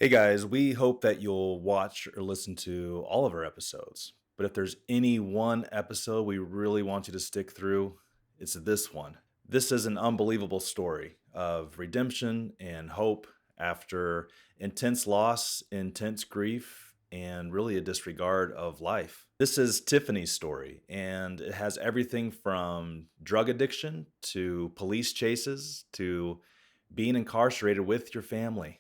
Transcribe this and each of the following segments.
Hey guys, we hope that you'll watch or listen to all of our episodes. But if there's any one episode we really want you to stick through, it's this one. This is an unbelievable story of redemption and hope after intense loss, intense grief, and really a disregard of life. This is Tiffany's story, and it has everything from drug addiction to police chases to being incarcerated with your family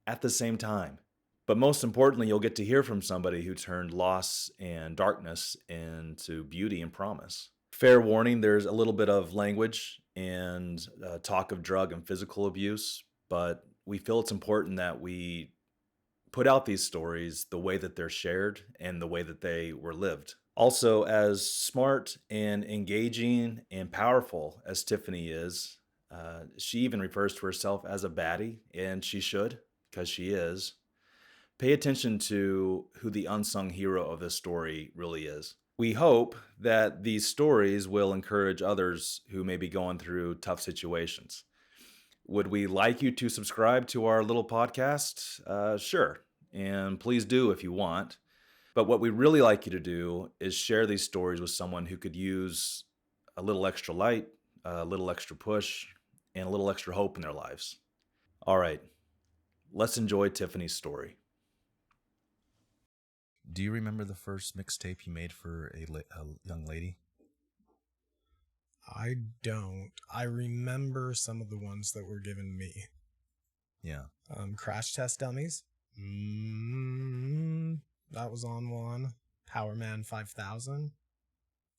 at the same time. But most importantly, you'll get to hear from somebody who turned loss and darkness into beauty and promise. Fair warning, there's a little bit of language and talk of drug and physical abuse, but we feel it's important that we put out these stories the way that they're shared and the way that they were lived. Also, as smart and engaging and powerful as Tiffany is, she even refers to herself as a baddie, and she should, because she is. Pay attention to who the unsung hero of this story really is. We hope that these stories will encourage others who may be going through tough situations. Would we like you to subscribe to our little podcast? Sure. And please do if you want. But what we really like you to do is share these stories with someone who could use a little extra light, a little extra push, and a little extra hope in their lives. All right, let's enjoy Tiffany's story. Do you remember the first mixtape you made for a young lady? I don't. I remember some of the ones that were given me. Yeah. Crash Test Dummies. That was on one. Power Man 5000.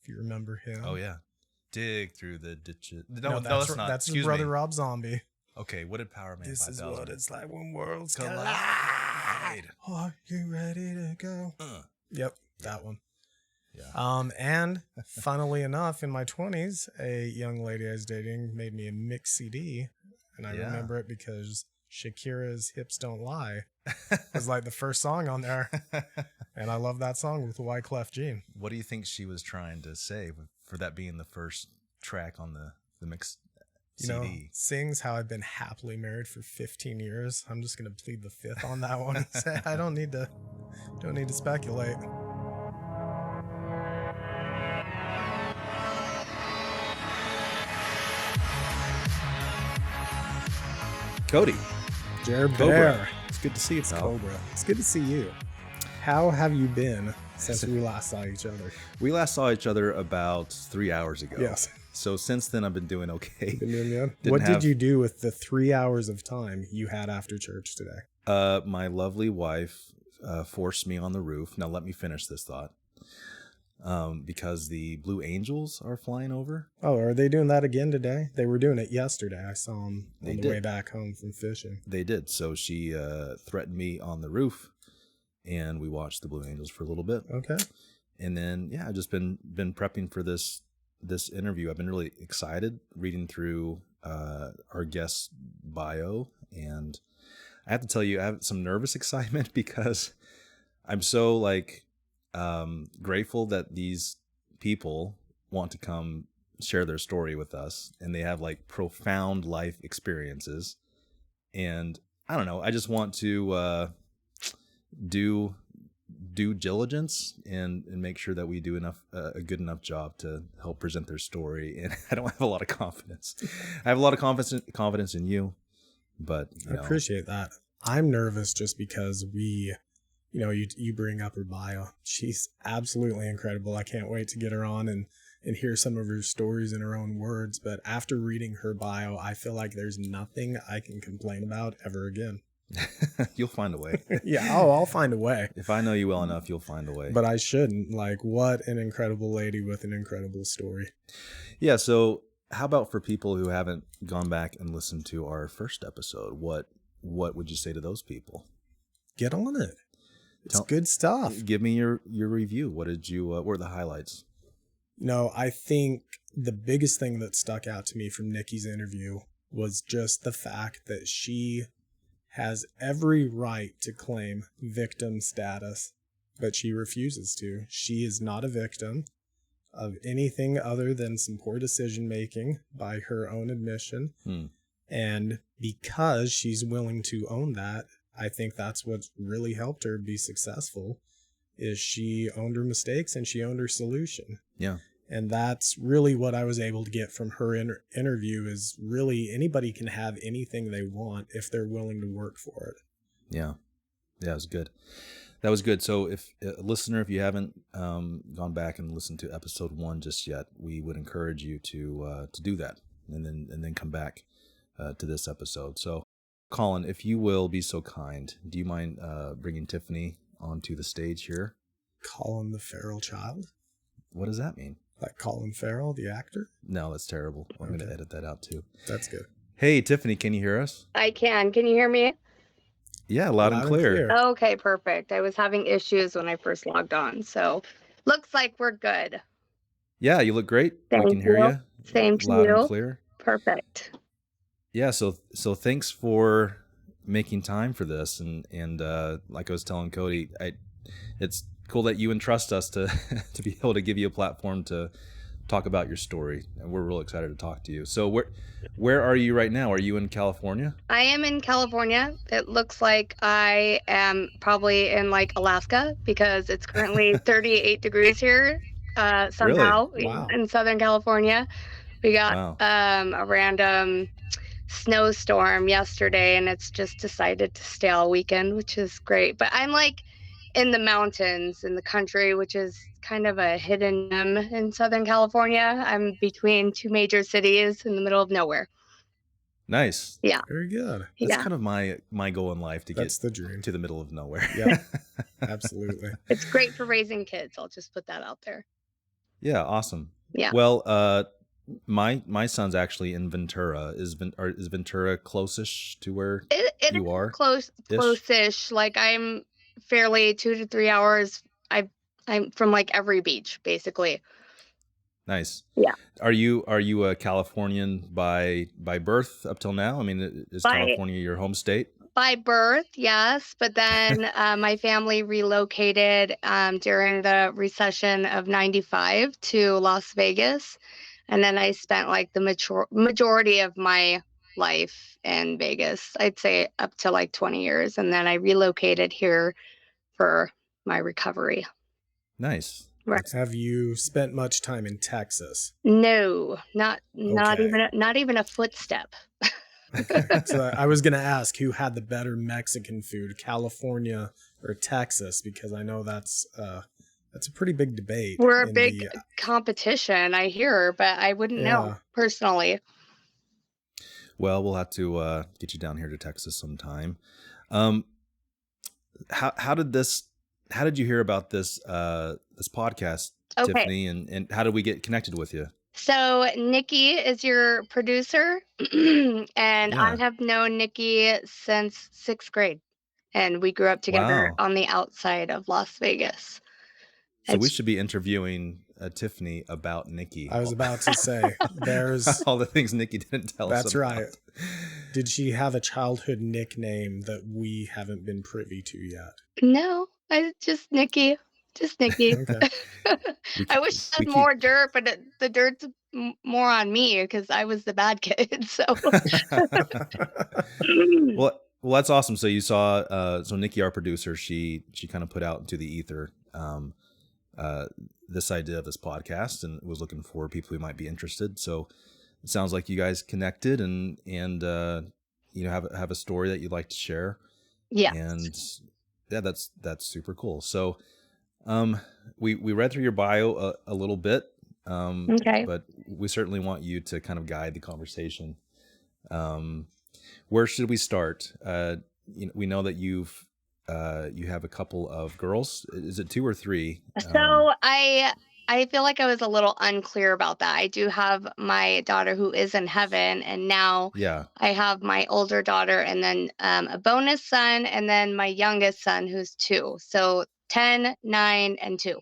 If you remember him. Oh, yeah. Dig through the ditches. No, that's not. That's his brother Rob Zombie. Okay, what did Power Man 5000? This is what it's like when worlds collide. Are you ready to go? Yep, that one. Yeah. And funnily enough, in my 20s, a young lady I was dating made me a mix CD, and I remember it because Shakira's "Hips Don't Lie" was like the first song on there, and I love that song with Wyclef Jean. What do you think she was trying to say for that being the first track on the mix CD? You know, sings how I've been happily married for 15 years. I'm just gonna plead the fifth on that one and say I don't need to speculate. Cody. Jared Cobra. Bear. It's good to see you, It's pal. Cobra. It's good to see you. How have you been since we last saw each other? We last saw each other about 3 hours ago. Yes. So since then, I've been doing okay. Been doing good? What did you do with the 3 hours of time you had after church today? My lovely wife forced me on the roof. Now let me finish this thought. Because the Blue Angels are flying over. Oh, are they doing that again today? They were doing it yesterday. I saw them on the did. way back home from fishing. They did. So she threatened me on the roof, and we watched the Blue Angels for a little bit. Okay. And then, yeah, I've just been prepping for this interview. I've been really excited reading through our guest's bio, and I have to tell you, I have some nervous excitement because I'm so grateful that these people want to come share their story with us, and they have like profound life experiences. And I don't know, I just want to do due diligence and make sure that we do a good enough job to help present their story. And I don't have a lot of confidence. I have a lot of confidence in you, but I appreciate that. I'm nervous just because you bring up her bio. She's absolutely incredible. I can't wait to get her on and hear some of her stories in her own words. But after reading her bio, I feel like there's nothing I can complain about ever again. You'll find a way. Yeah, I'll find a way. If I know you well enough, you'll find a way. But I shouldn't. Like, what an incredible lady with an incredible story. Yeah, so how about for people who haven't gone back and listened to our first episode, what would you say to those people? Get on it. It's good stuff. Give me your review. What did you, what were the highlights? I think the biggest thing that stuck out to me from Nikki's interview was just the fact that she has every right to claim victim status, but she refuses to. She is not a victim of anything other than some poor decision making by her own admission. And because she's willing to own that, I think that's what really helped her be successful, is she owned her mistakes and she owned her solution. Yeah. And that's really what I was able to get from her interview, is really anybody can have anything they want if they're willing to work for it. Yeah. Yeah, it was good. That was good. So if listener, if you haven't gone back and listened to episode 1 just yet, we would encourage you to do that, and then come back to this episode. So Colin, if you will be so kind, do you mind bringing Tiffany onto the stage here? Colin the Feral Child? What does that mean? Like Colin Farrell, the actor? No, that's terrible. I'm Okay. going to edit that out too. That's good. Hey, Tiffany, can you hear us? I can. Can you hear me? Yeah, loud and clear. Okay, perfect. I was having issues when I first logged on, so looks like we're good. Yeah, you look great. Thank we can hear you. Same to loud you. and clear. Perfect. Yeah, so thanks for making time for this, and like I was telling Cody, it's cool that you entrust us to to be able to give you a platform to talk about your story, and we're real excited to talk to you. So where are you right now? Are you in California? I am in California. It looks like I am probably in like Alaska, because it's currently 38 degrees here somehow. Really? Wow. In Southern California. We got a random snowstorm yesterday, and it's just decided to stay all weekend, which is great. But I'm like in the mountains in the country, which is kind of a hidden gem in Southern California. I'm between 2 major cities in the middle of nowhere. Nice. Yeah. Very good. That's kind of my goal in life, to That's get the dream. to the middle of nowhere. Yeah, absolutely. It's great for raising kids. I'll just put that out there. Yeah, awesome. Yeah. Well, my son's actually in Ventura. Is Ventura close-ish to where you are? Close-ish. Like, I'm fairly 2 to 3 hours. I'm from like every beach, basically. Nice. Yeah. Are you a Californian by birth up till now? I mean, is California your home state? By birth, yes, but then my family relocated during the recession of '95 to Las Vegas, and then I spent like the majority of my life in Vegas. I'd say up to like 20 years, and then I relocated here for my recovery. Nice. Right. Have you spent much time in Texas? No, not even a footstep. Okay. So I was going to ask, who had the better Mexican food, California or Texas? Because I know that's a pretty big debate. We're a big competition, I hear, but I wouldn't know personally. Well, we'll have to get you down here to Texas sometime. How did you hear about this podcast, Tiffany, and how did we get connected with you? So Nikki is your producer, and I have known Nikki since 6th grade, and we grew up together on the outside of Las Vegas. So we should be interviewing Tiffany about Nikki. I was about to say, there's all the things Nikki didn't tell us. That's right. Did she have a childhood nickname that we haven't been privy to yet? No, just Nikki. Just Nikki. Okay. I wish I had more dirt, but the dirt's more on me because I was the bad kid. So. Well, that's awesome. So you saw, so Nikki, our producer, she kind of put out into the ether this idea of this podcast, and was looking for people who might be interested. So it sounds like you guys connected, and have a story that you'd like to share. Yeah. And yeah, that's super cool. So. We read through your bio a little bit, but we certainly want you to kind of guide the conversation. Where should we start? We know that you have a couple of girls. Is it 2 or 3? So I feel like I was a little unclear about that. I do have my daughter who is in heaven, and now I have my older daughter, and then a bonus son, and then my youngest son who's 2. So 10, 9, and 2.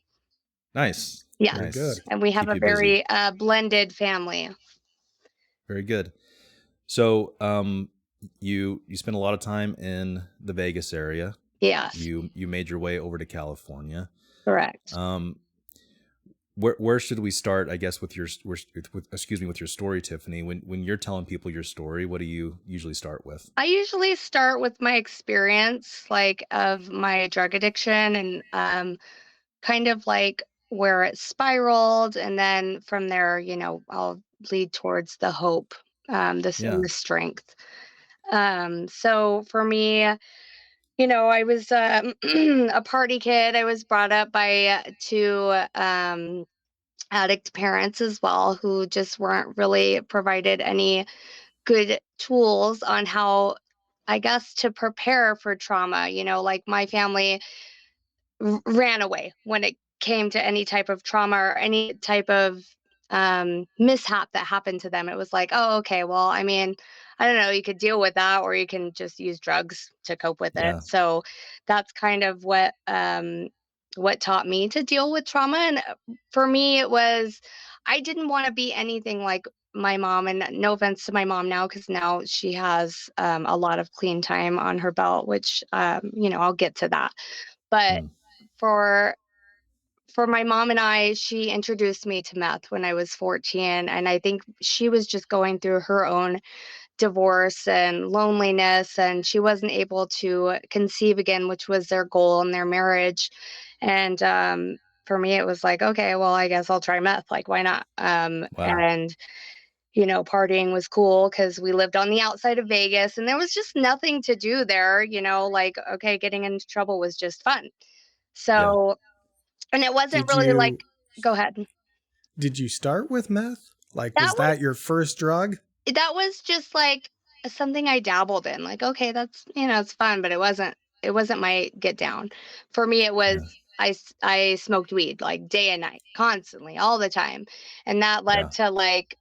Nice. Yeah. Very good. And we have a very blended family. Very good. So you spent a lot of time in the Vegas area. Yes. You made your way over to California. Correct. where should we start, I guess, with with your story, Tiffany? When you're telling people your story, what do you usually start with? I usually start with my experience, like of my drug addiction, and kind of like where it spiraled, and then from there, I'll lead towards the hope, and Yeah. the strength. So for me, I was a party kid. I was brought up by two addict parents as well, who just weren't really provided any good tools on how, I guess, to prepare for trauma. Like my family ran away when it came to any type of trauma or any type of mishap that happened to them. It was like, oh, okay, well, I mean, I don't know, you could deal with that, or you can just use drugs to cope with it. Yeah. So that's kind of what taught me to deal with trauma. And for me, it was, I didn't want to be anything like my mom. And no offense to my mom now, because now she has a lot of clean time on her belt, which I'll get to that. But Mm. for my mom and I, she introduced me to meth when I was 14, and I think she was just going through her own divorce and loneliness, and she wasn't able to conceive again, which was their goal in their marriage. And for me, it was like, okay, well, I guess I'll try meth. Like, why not? Wow. And partying was cool because we lived on the outside of Vegas, and there was just nothing to do there. Like, okay, getting into trouble was just fun. Yeah. So, and it wasn't Did really like, you go ahead. did you start with meth? Like, That was was that your first drug? just like something I dabbled in. Like, okay, that's, it's fun, but it wasn't my get down. For me, it was, Yeah. I smoked weed like day and night, constantly, all the time. And that Yeah. led to like,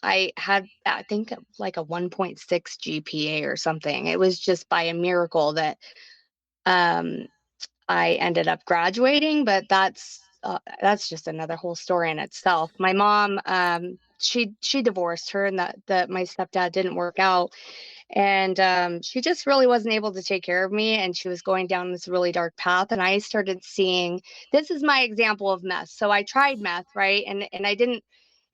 I had, I think, like a 1.6 GPA or something. It was just by a miracle that um I ended up graduating, but that's just another whole story in itself. My mom, she divorced her, and that my stepdad didn't work out, and she just really wasn't able to take care of me, and she was going down this really dark path. And I started seeing, this is my example of meth. So I tried meth, right, and I didn't.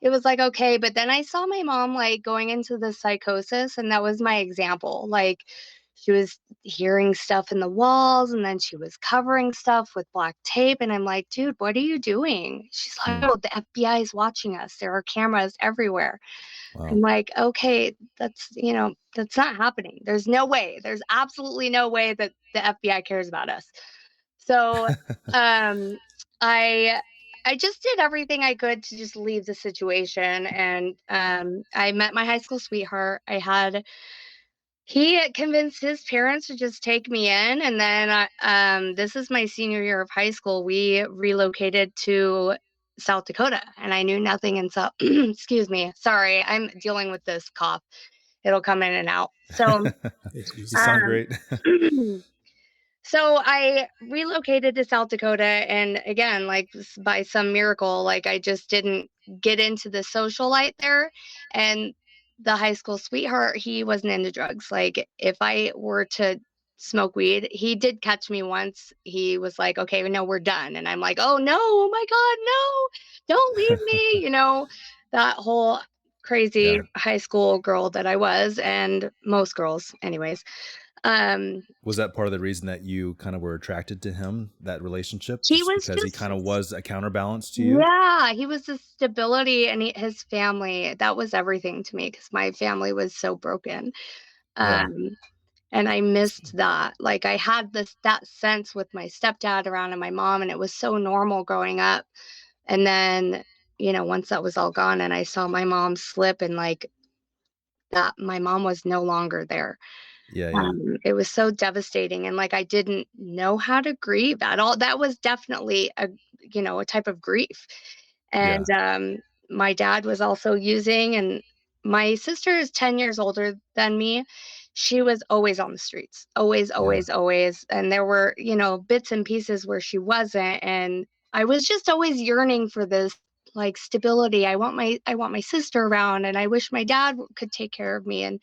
It was like, okay, but then I saw my mom like going into the psychosis, and that was my example. Like, she was hearing stuff in the walls, and then she was covering stuff with black tape, and I'm like, dude, what are you doing? She's like, Mm. oh, the FBI is watching us, there are cameras everywhere. I'm Wow. like, okay, that's not happening. There's no way. There's absolutely no way that the FBI cares about us. So, um, I I just did everything I could to just leave the situation, and I met my high school sweetheart. He convinced his parents to just take me in, and then this is my senior year of high school. We relocated to South Dakota, and I knew nothing in South. Excuse me, sorry, I'm dealing with this cough. It'll come in and out. So, You sound Easy. um, great. so I relocated to South Dakota, and again, like by some miracle, like I just didn't get into the socialite there. And the high school sweetheart, he wasn't into drugs. Like if I were to smoke weed, he did catch me once. He was like, "Okay, no, we're done," and I'm like, "Oh no, oh my God, no, don't leave me!" That whole Yeah. crazy high school girl that I was, and most girls, anyways. Um, Was that part of the reason that you kind of were attracted to him, that relationship, He just was because he kind of just, was a counterbalance to you? yeah, he was the stability, and his family, that was everything to me because my family was so broken. Yeah. Um, and I missed that. Like I had that sense with my stepdad around and my mom, and it was so normal growing up. And then, once that was all gone and I saw my mom slip, and like that, my mom was no longer there. Yeah. Yeah. It was so devastating, and like I didn't know how to grieve at all. That was definitely a type of grief. And Yeah. my dad was also using, and my sister is 10 years older than me. She was always on the streets, always, Yeah. always, always. And there were, bits and pieces where she wasn't. And I was just always yearning for this like stability. I want my sister around, and I wish my dad could take care of me, and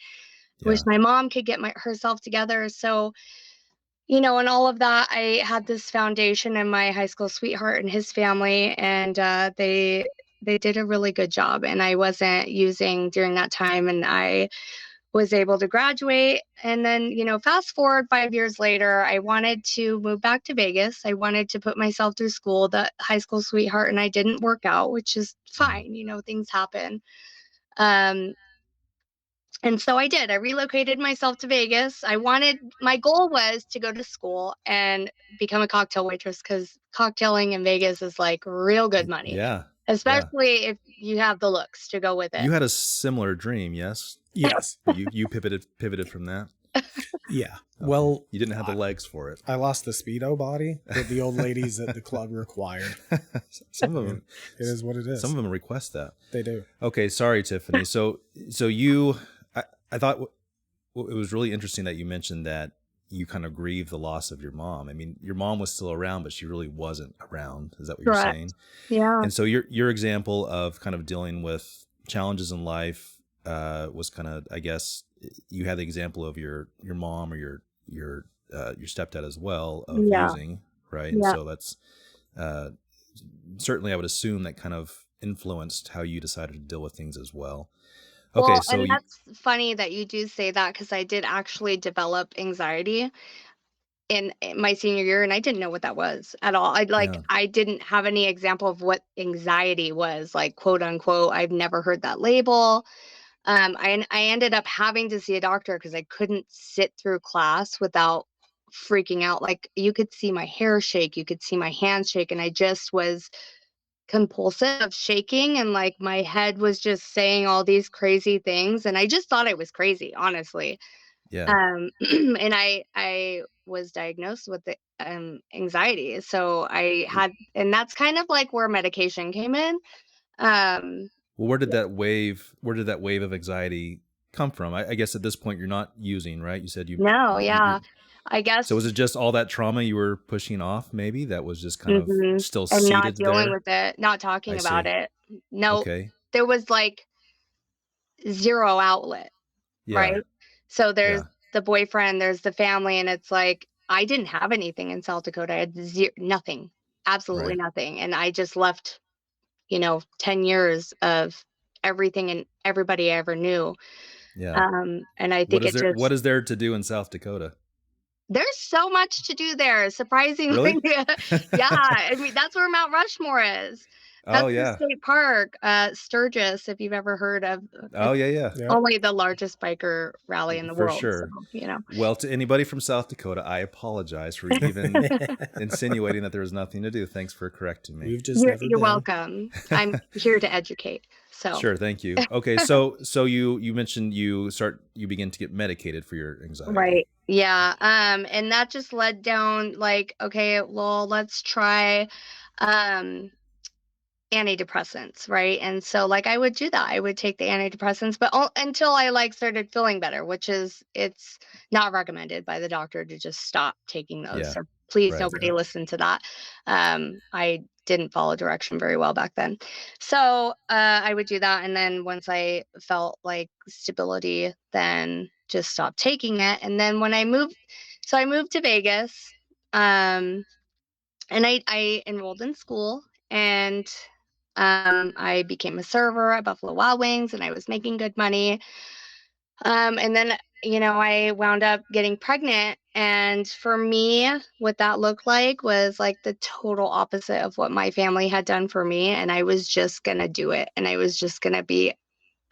wish Yeah. my mom could get herself together. So you know, and all of that, I had this foundation in my high school sweetheart and his family, and they did a really good job. And I wasn't using during that time, and I was able to graduate. And then, you know, fast forward 5 years later, I wanted to move back to Vegas. I wanted to put myself through school. The high school sweetheart and I didn't work out, which is fine. You know, things happen. Um, and so I did. I relocated myself to Vegas. My goal was to go to school and become a cocktail waitress, because cocktailing in Vegas is like real good money, Yeah. especially if you have the looks to go with it. You had a similar dream, yes? Yes. But you pivoted from that? Yeah. Okay. Well, You didn't have the legs for it. I lost the Speedo body that the old ladies at the club required. Some of them. It is what it is. Some of them request that. They do. Okay, sorry, Tiffany. So you, I thought it was really interesting that you mentioned that you kind of grieved the loss of your mom. I mean, your mom was still around, but she really wasn't around. Is that what you're saying? Yeah. And so your example of kind of dealing with challenges in life was kind of, I guess, you had the example of your mom or your stepdad as well of using, right? Yeah. And so that's certainly, I would assume, that kind of influenced how you decided to deal with things as well. Okay, Well, so and that's funny that you do say that, because I did actually develop anxiety in my senior year, and I didn't know what that was at all. I didn't have any example of what anxiety was, like, quote unquote. I've never heard that label. I ended up having to see a doctor because I couldn't sit through class without freaking out. Like, you could see my hair shake, you could see my hands shake, and I just was compulsive of shaking, and like my head was just saying all these crazy things, and I just thought I was crazy, honestly. And I was diagnosed with the anxiety, so I had, and that's kind of like where medication came in. Well, where did that wave of anxiety come from? I guess at this point you're not using, right? You said No, yeah, I guess. So was it just all that trauma you were pushing off, maybe, that was just kind of still And not seated dealing there? with it, not talking I about see. it. No, Okay. there was like zero outlet, Yeah. right? So there's Yeah. the boyfriend, there's the family, and it's like I didn't have anything in South Dakota. I had nothing, absolutely Right. nothing, and I just left, you know, 10 years of everything and everybody I ever knew. Yeah. And I What think is it there just, what is there to do in South Dakota? there's so much to do there, surprisingly. Really? Yeah, I mean, that's where Mount Rushmore is. Oh That's the yeah. state park. Sturgis, if you've ever heard of. Oh It's yeah, yeah. Yep. only the largest biker rally in the For world, so, sure. you know. Well, to anybody from South Dakota, I apologize for even insinuating that there was nothing to do. Thanks for correcting me. We've just never You're been. welcome. I'm here to educate. So Sure, thank you. Okay, so you mentioned you begin to get medicated for your anxiety. right. Yeah. And that just led down like, okay, well, let's try antidepressants, right? And so like I would do that. I would take the antidepressants, but until I like started feeling better, which is, it's not recommended by the doctor to just stop taking those. Yeah. So please, Right. nobody listen to that. I didn't follow direction very well back then. So I would do that. And then once I felt like stability, then just stop taking it. And then when I moved to Vegas, and I enrolled in school, and I became a server at Buffalo Wild Wings, and I was making good money. And then, you know, I wound up getting pregnant. And for me, what that looked like was like the total opposite of what my family had done for me. And I was just going to do it. And I was just going to be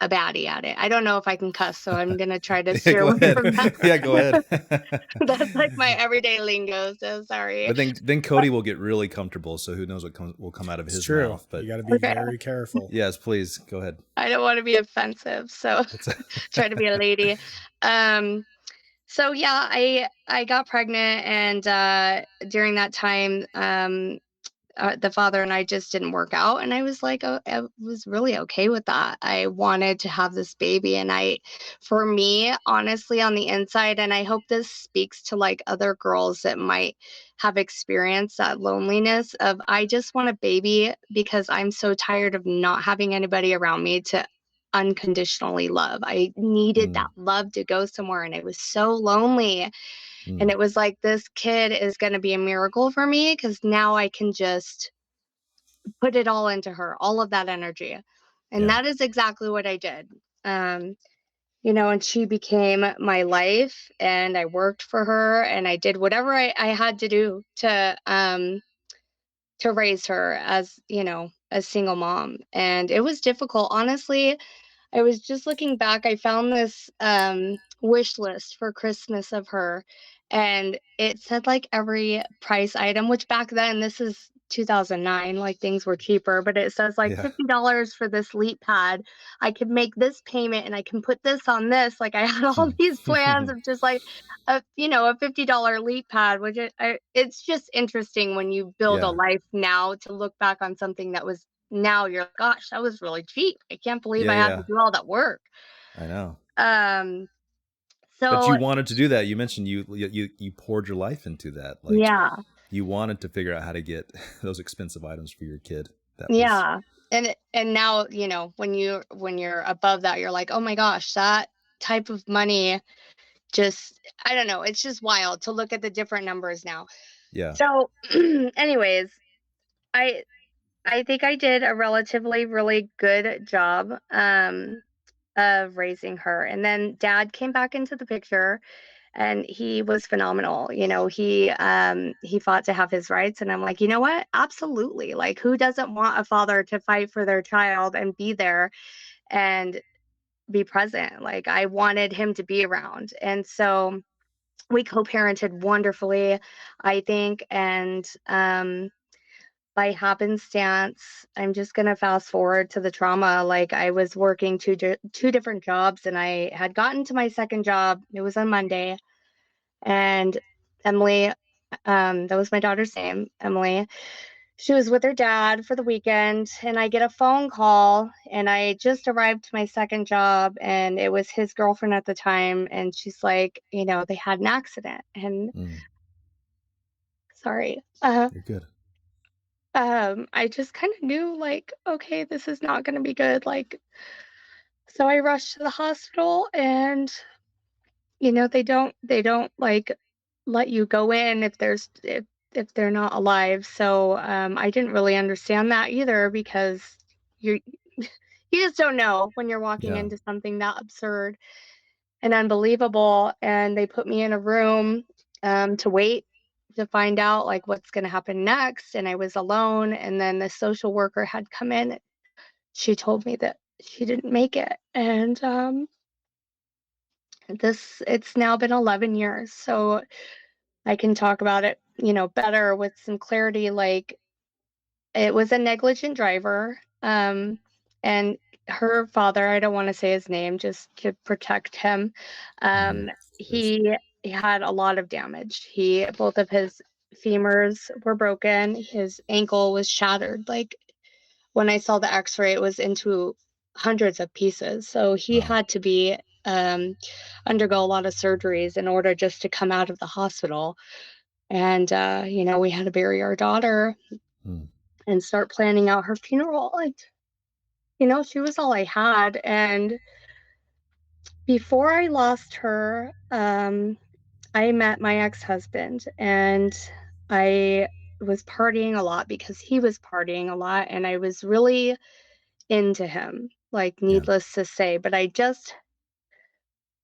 a baddie at it. I don't know if I can cuss, so I'm going to try to steer Go away ahead. from that. Yeah, go ahead. That's like my everyday lingo, so sorry. But then Cody will get really comfortable, so who knows what will come out of his true. mouth. But you got to be very careful. Yes, please go ahead. I don't want to be offensive, so try to be a lady. So yeah, I got pregnant, and during that time, the father and I just didn't work out, and I was like, oh, I was really okay with that. I wanted to have this baby, and for me, honestly, on the inside, and I hope this speaks to like other girls that might have experienced that loneliness of, I just want a baby because I'm so tired of not having anybody around me to unconditionally love. I needed that love to go somewhere, and I was so lonely. And Mm. it was like, this kid is going to be a miracle for me because now I can just put it all into her, all of that energy. And Yeah. that is exactly what I did. Um, and she became my life, and I worked for her, and I did whatever I had to do to raise her as, a single mom. And it was difficult. Honestly, I was just looking back. I found this wish list for Christmas of her, and it said like every price item, which back then, this is 2009, like things were cheaper, but it says like Yeah. $50 for this leap pad. I could make this payment and I can put this on this. Like I had all these plans of just like a $50 leap pad, which it's just interesting when you build a Yeah. life now to look back on something that was now you're like, gosh, that was really cheap. I can't believe Yeah, I had to yeah. do all that work. I know. Um, But so you wanted to do that. You mentioned you poured your life into that. Like yeah, you wanted to figure out how to get those expensive items for your kid. That was yeah. And now, when you're above that, you're like, oh my gosh, that type of money just, I don't know, it's just wild to look at the different numbers now. yeah. So anyways, I I think I did a relatively really good job of raising her. And then dad came back into the picture, and he was phenomenal. He fought to have his rights, and I'm like, you know what? Absolutely. Like, who doesn't want a father to fight for their child and be there and be present? Like, I wanted him to be around. And so we co-parented wonderfully, I think. And by happenstance, I'm just going to fast forward to the trauma. Like, I was working two different jobs, and I had gotten to my second job. It was on Monday, and Emily, that was my daughter's name, Emily. She was with her dad for the weekend, and I get a phone call, and I just arrived to my second job, and it was his girlfriend at the time, and she's like, they had an accident, and Mm, sorry, you're good. I just kind of knew, like, okay, this is not going to be good. Like, so I rushed to the hospital, and they don't like let you go in if they're not alive. So I didn't really understand that either, because you you just don't know when you're walking Yeah. into something that absurd and unbelievable. And they put me in a room to wait to find out like what's going to happen next. And I was alone. And then the social worker had come in. She told me that she didn't make it. And it's now been 11 years. So I can talk about it, better with some clarity. Like, it was a negligent driver. And her father, I don't want to say his name just to protect him. Hmm. Um, he had a lot of damage. Both of his femurs were broken. His ankle was shattered. Like, when I saw the X-ray, it was into hundreds of pieces. So he Wow. had to be undergo a lot of surgeries in order just to come out of the hospital. And we had to bury our daughter Mm, and start planning out her funeral. And she was all I had. And before I lost her, I met my ex-husband, and I was partying a lot because he was partying a lot, and I was really into him, like, yeah. needless to say. But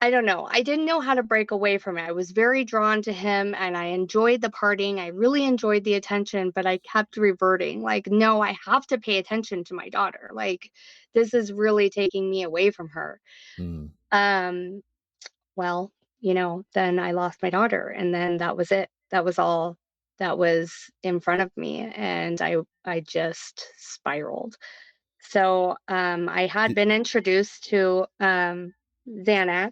I don't know. I didn't know how to break away from it. I was very drawn to him, and I enjoyed the partying. I really enjoyed the attention, but I kept reverting. Like, no, I have to pay attention to my daughter. Like, this is really taking me away from her. Mm, Um, well, then I lost my daughter, and then that was it. That was all that was in front of me, and I just spiraled. So I had did, been introduced to Xanax,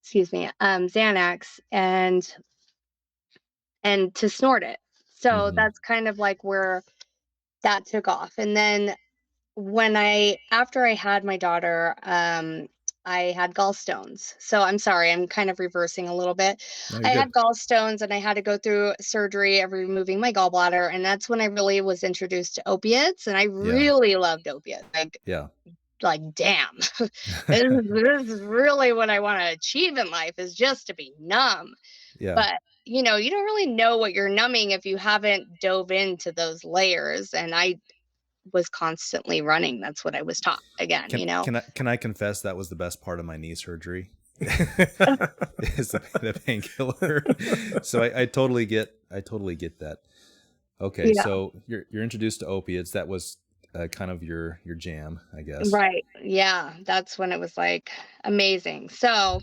excuse me, Xanax, and to snort it. So hmm. that's kind of like where that took off. And then after I had my daughter, I had gallstones. So I'm sorry, I'm kind of reversing a little bit. No, you're I had good. gallstones, and I had to go through surgery of removing my gallbladder. And that's when I really was introduced to opiates. And I Yeah. really loved opiates. Yeah. Like, damn, this is really what I want to achieve in life, is just to be numb. Yeah. But you don't really know what you're numbing if you haven't dove into those layers. And I was constantly running. That's what I was taught again, Can I confess that was the best part of my knee surgery? Is the painkiller. So I totally get that. Okay, Yeah. so you're introduced to opiates. That was kind of your jam, I guess. Right. Yeah. That's when it was like amazing. So,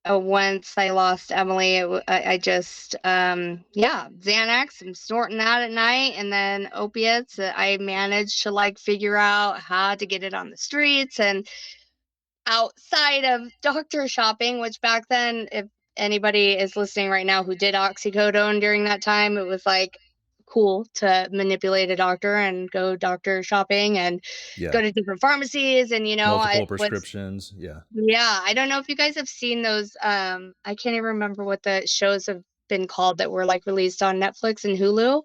once I lost Emily, I just, Xanax, I'm snorting that at night, and then opiates. I managed to like figure out how to get it on the streets and outside of doctor shopping, which back then, if anybody is listening right now who did oxycodone during that time, it was like cool to manipulate a doctor and go doctor shopping and go to different pharmacies. And, I multiple was, prescriptions. Yeah. I don't know if you guys have seen those. I can't even remember what the shows have been called that were like released on Netflix and Hulu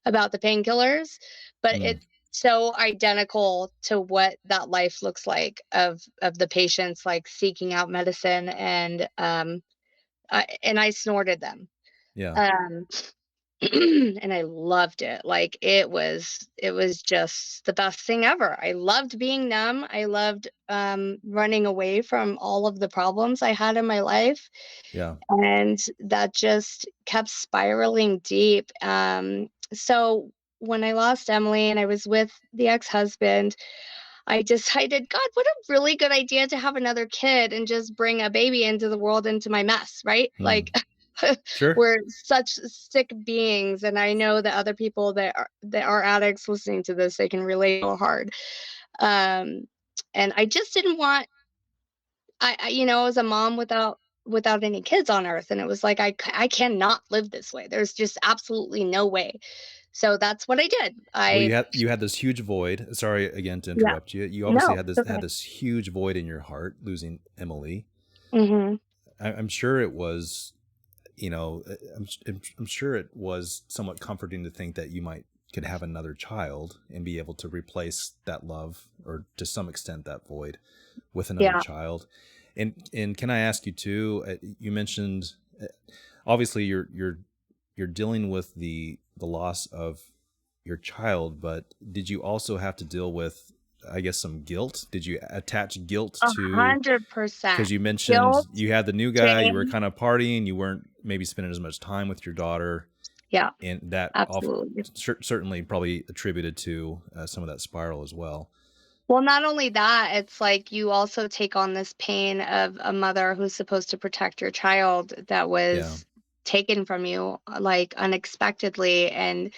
about the painkillers, but it's so identical to what that life looks like of the patients like seeking out medicine. And I snorted them. Yeah. And I loved it. Like it was just the best thing ever. I loved being numb. I loved running away from all of the problems I had in my life. Yeah. And that just kept spiraling deep. So when I lost Emily and I was with the ex-husband, I decided, God, what a really good idea to have another kid and just bring a baby into the world, into my mess, right? Like Sure. we're such sick beings. And I know that other people that are addicts listening to this, they can relate so hard. And I just didn't want, I was a mom without any kids on earth, and it was like I cannot live this way. There's just absolutely no way. So that's what I did. Well, you had this huge void. Sorry again to interrupt you. You obviously No, had it's okay. this huge void in your heart, losing Emily. Mm-hmm. I'm sure it was, I'm sure it was somewhat comforting to think that you could have another child and be able to replace that love, or to some extent that void, with another child. And can I ask you too? You mentioned obviously you're dealing with the loss of your child, but did you also have to deal with, I guess, some guilt? Did you attach guilt to 100%? Because you mentioned Guilt, you had the new guy, you were shame. kind of partying, you weren't maybe spending as much time with your daughter. Yeah, And that absolutely. certainly probably attributed to some of that spiral as well. Well, not only that, it's like you also take on this pain of a mother who's supposed to protect your child that was taken from you like unexpectedly, and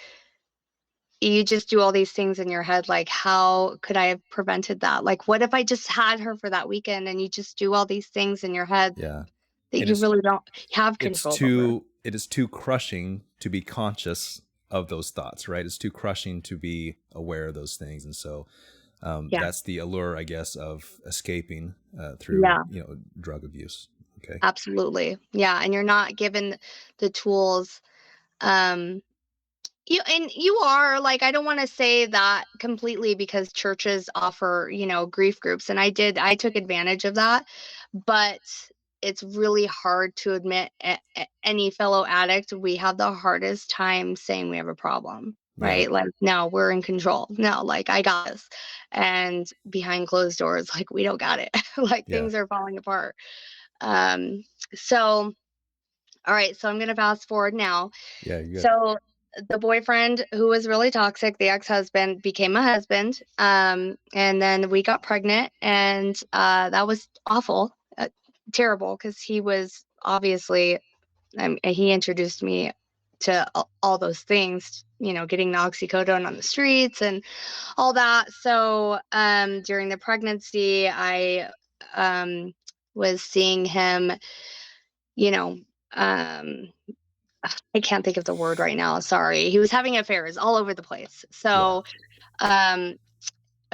you just do all these things in your head like, how could I have prevented that? Like, what if I just had her for that weekend? And you just do all these things in your head that you really don't have control over. It is too crushing to be conscious of those thoughts, right? It's too crushing to be aware of those things. And so that's the allure, I guess, of escaping through drug abuse. Okay. Absolutely. Yeah. And you're not given the tools. You are like, I don't want to say that completely, because churches offer, grief groups. And I took advantage of that, but it's really hard to admit any fellow addict. We have the hardest time saying we have a problem, right? Yeah. Like, no, we're in control. No, like, I got this. And behind closed doors, like, we don't got it. Like things are falling apart. So, all right. So I'm going to fast forward now. Yeah. You're good. So the boyfriend who was really toxic, the ex-husband, became a husband. And then we got pregnant, and that was awful, terrible, because he was obviously, he introduced me to all those things, getting the oxycodone on the streets and all that. So during the pregnancy, I was seeing him, I can't think of the word right now. Sorry. He was having affairs all over the place. So,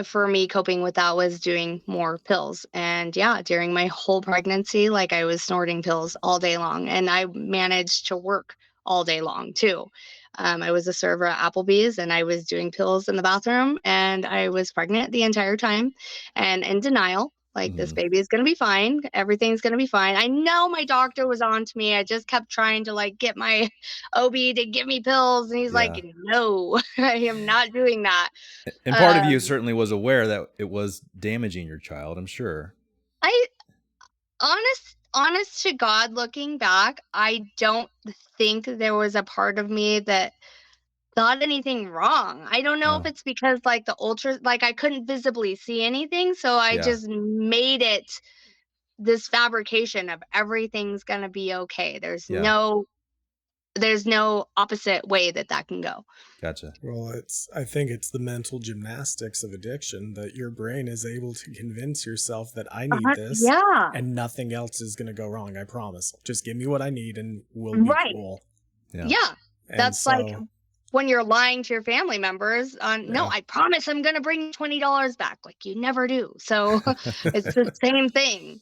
for me, coping with that was doing more pills. And during my whole pregnancy, like, I was snorting pills all day long, and I managed to work all day long too. I was a server at Applebee's, and I was doing pills in the bathroom, and I was pregnant the entire time and in denial. Like, this baby is going to be fine. Everything's going to be fine. I know my doctor was on to me. I just kept trying to like get my OB to give me pills. And he's like, no, I am not doing that. And part of you certainly was aware that it was damaging your child, I'm sure. Honest to God, looking back, I don't think there was a part of me that thought anything wrong. I don't know if it's because like I couldn't visibly see anything. So I just made it this fabrication of everything's going to be okay. There's no opposite way that can go. Gotcha. Well, I think it's the mental gymnastics of addiction that your brain is able to convince yourself that I need this and nothing else is going to go wrong. I promise. Just give me what I need and we'll be cool. Yeah. That's like when you're lying to your family members on, no, I promise I'm going to bring $20 back. Like, you never do. So it's the same thing.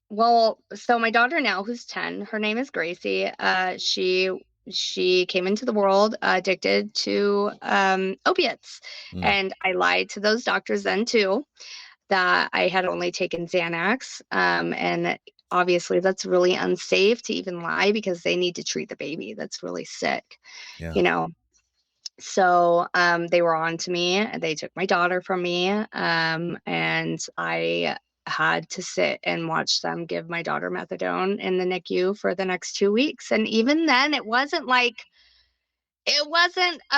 Well, so my daughter now, who's 10, her name is Gracie. She came into the world addicted to opiates. And I lied to those doctors then too, that I had only taken Xanax. And obviously that's really unsafe to even lie because they need to treat the baby that's really sick, you know. So they were on to me. They took my daughter from me. And I had to sit and watch them give my daughter methadone in the NICU for the next 2 weeks. And even then, it wasn't a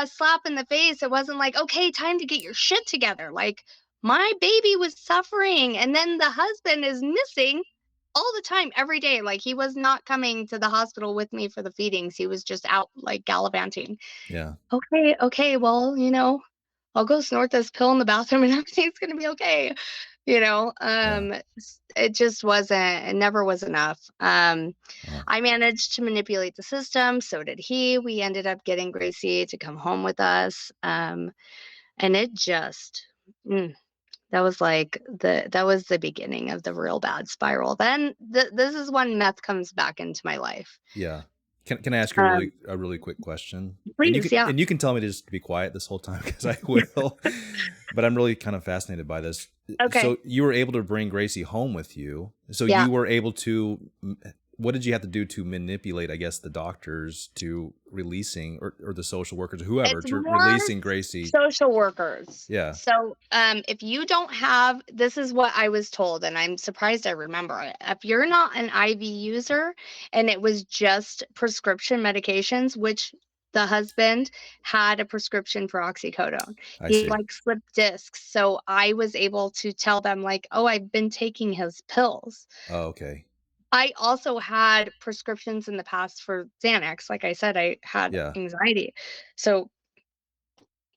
slap in the face. It wasn't like, okay, time to get your shit together. Like, my baby was suffering. And then the husband is missing all the time, every day. Like, he was not coming to the hospital with me for the feedings. He was just out like gallivanting. Yeah. Okay. Well, you know, I'll go snort this pill in the bathroom and everything's going to be okay. You know, it just it never was enough. I managed to manipulate the system. So did he. We ended up getting Gracie to come home with us. And it just, that was the beginning of the real bad spiral. Then this is when meth comes back into my life. Yeah. Can I ask you a really quick question? Please, and you can tell me to just be quiet this whole time because I will. But I'm really kind of fascinated by this. Okay. So you were able to bring Gracie home with you. So you were able to. What did you have to do to manipulate, I guess, the doctors to releasing or the social workers or whoever to releasing Gracie? Social workers. Yeah. So if you don't have, this is what I was told, and I'm surprised I remember it. If you're not an IV user and it was just prescription medications, which the husband had a prescription for oxycodone. He like slipped discs. So I was able to tell them like, oh, I've been taking his pills. Oh, okay. I also had prescriptions in the past for Xanax. Like I said, I had anxiety. So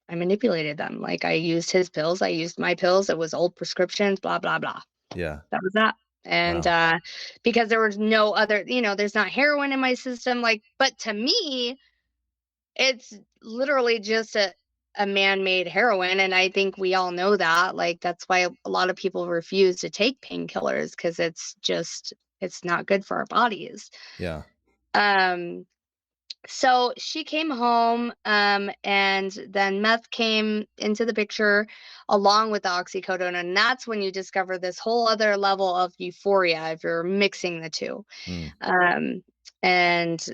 I manipulated them. Like, I used his pills. I used my pills. It was old prescriptions, blah, blah, blah. Yeah. That was that. And because there was no other, there's not heroin in my system. Like, but to me, it's literally just a man-made heroin. And I think we all know that. Like, that's why a lot of people refuse to take painkillers because it's not good for our bodies. Yeah. So she came home, and then meth came into the picture along with the oxycodone. And that's when you discover this whole other level of euphoria if you're mixing the two. And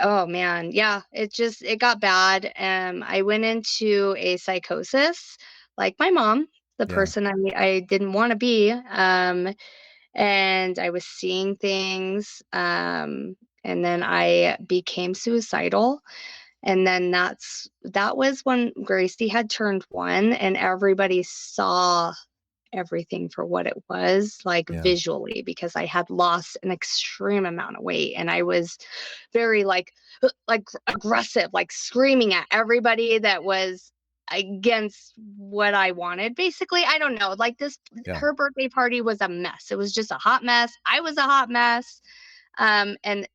oh man, yeah, it got bad. I went into a psychosis like my mom, the person I didn't want to be. And I was seeing things, and then I became suicidal. And then that was when Gracie had turned 1 and everybody saw everything for what it was, like visually, because I had lost an extreme amount of weight and I was very like aggressive, like screaming at everybody that was against what I wanted. Basically, I don't know, like her birthday party was a mess. It was just a hot mess. I was a hot mess. And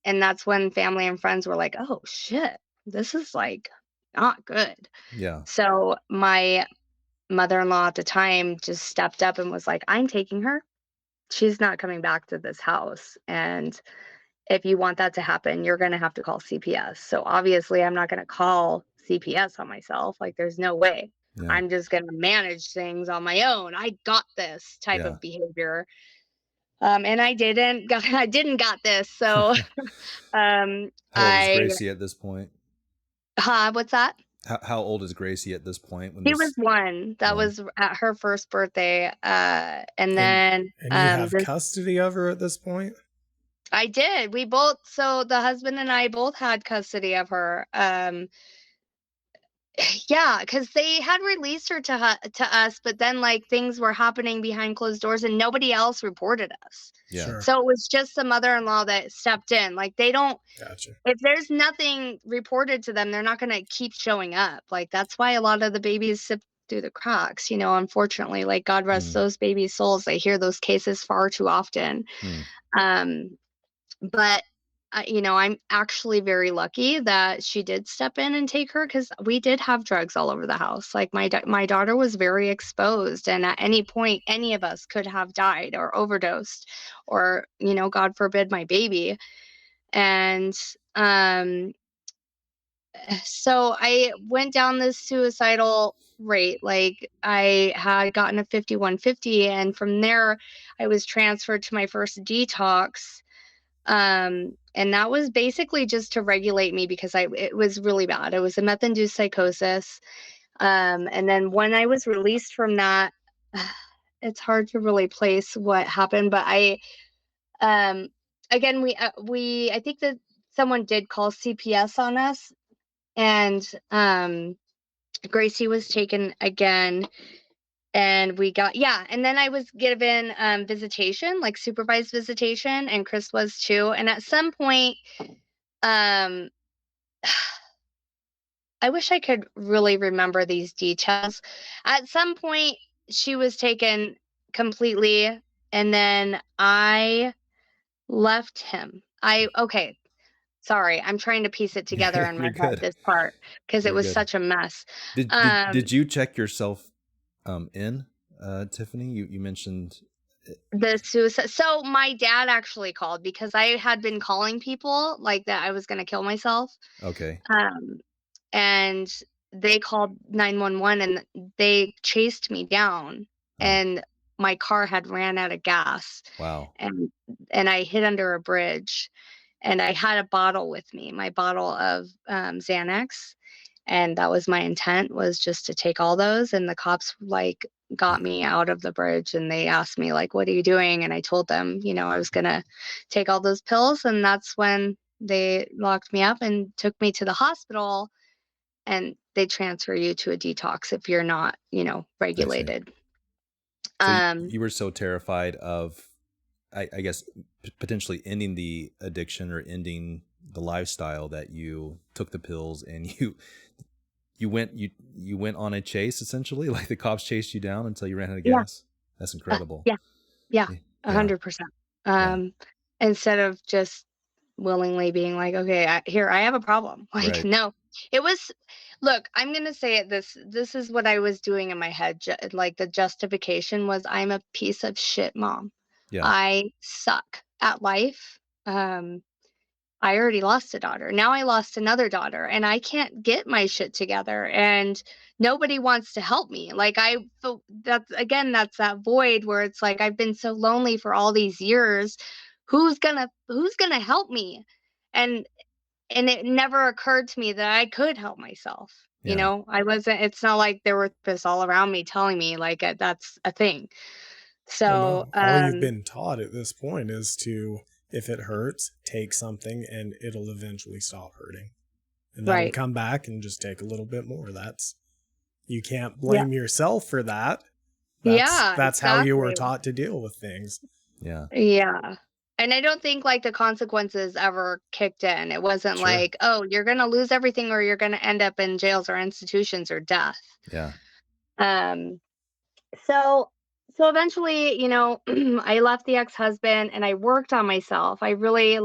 that's when family and friends were like, oh shit, this is like not good. Yeah. So my mother-in-law at the time just stepped up and was like, I'm taking her. She's not coming back to this house. And if you want that to happen, you're going to have to call CPS. So obviously I'm not going to call CPS on myself. Like, there's no way. Yeah. I'm just going to manage things on my own. I got this type Yeah. of behavior. And I didn't got this. So, How old is Gracie at this point? What's that? How old is Gracie at this point? When He was 1. That was at her first birthday. And then, and you have custody of her at this point? I did. We both, so the husband and I both had custody of her. Yeah, because they had released her to us, but then like things were happening behind closed doors and nobody else reported us. Yeah. Sure. So it was just the mother-in-law that stepped in. Like they don't, Gotcha. if there's nothing reported to them, they're not going to keep showing up. Like that's why a lot of the babies slip through the cracks, you know, unfortunately. Like God rest those babies' souls. I hear those cases far too often. But you know, I'm actually very lucky that she did step in and take her, because we did have drugs all over the house. Like my daughter was very exposed, and at any point, any of us could have died or overdosed, or you know, God forbid, my baby. And so I went down this suicidal rate. Like I had gotten a 5150, and from there, I was transferred to my first detox. And that was basically just to regulate me, because it was really bad. It was a meth-induced psychosis. And then when I was released from that, it's hard to really place what happened, but again, I think that someone did call CPS on us, and Gracie was taken again. And we got, and then I was given visitation, like supervised visitation, and Chris was too. And at some point, I wish I could really remember these details. At some point, she was taken completely, and then I left him. Okay, sorry, I'm trying to piece it together in my You're head, good. this part, because it You're was good. such a mess. Did you check yourself in, Tiffany? You mentioned The suicide. So my dad actually called, because I had been calling people like that I was going to kill myself. okay. And they called 911, and they chased me down, and my car had ran out of gas. Wow. And I hid under a bridge, and I had a bottle with me, my bottle of Xanax. And that was my intent, was just to take all those. And the cops like got me out of the bridge, and they asked me like, what are you doing? And I told them, you know, I was going to take all those pills. And that's when they locked me up and took me to the hospital, and they transfer you to a detox if you're not, you know, regulated. So you were so terrified of, I guess, potentially ending the addiction or ending the lifestyle, that you took the pills, and you went on a chase, essentially, like the cops chased you down until you ran out of gas. That's incredible. Yeah, 100%. Instead of just willingly being like, okay, I have a problem. Like, Right. no, it was, look, I'm going to say it. This is what I was doing in my head. Like the justification was, I'm a piece of shit mom. Yeah. I suck at life. I already lost a daughter. Now I lost another daughter, and I can't get my shit together, and nobody wants to help me. Like that's that void where it's like, I've been so lonely for all these years. Who's gonna help me? And it never occurred to me that I could help myself. You know, it's not like there were therapists all around me telling me like that's a thing. So all you've been taught at this point is to, if it hurts, take something and it'll eventually stop hurting. And that'll come back and just take a little bit more. You can't blame yourself for that. That's how you were taught to deal with things. Yeah. Yeah. And I don't think like the consequences ever kicked in. It wasn't like, oh, you're going to lose everything, or you're going to end up in jails or institutions or death. Yeah. So eventually, you know, I left the ex-husband and I worked on myself. I really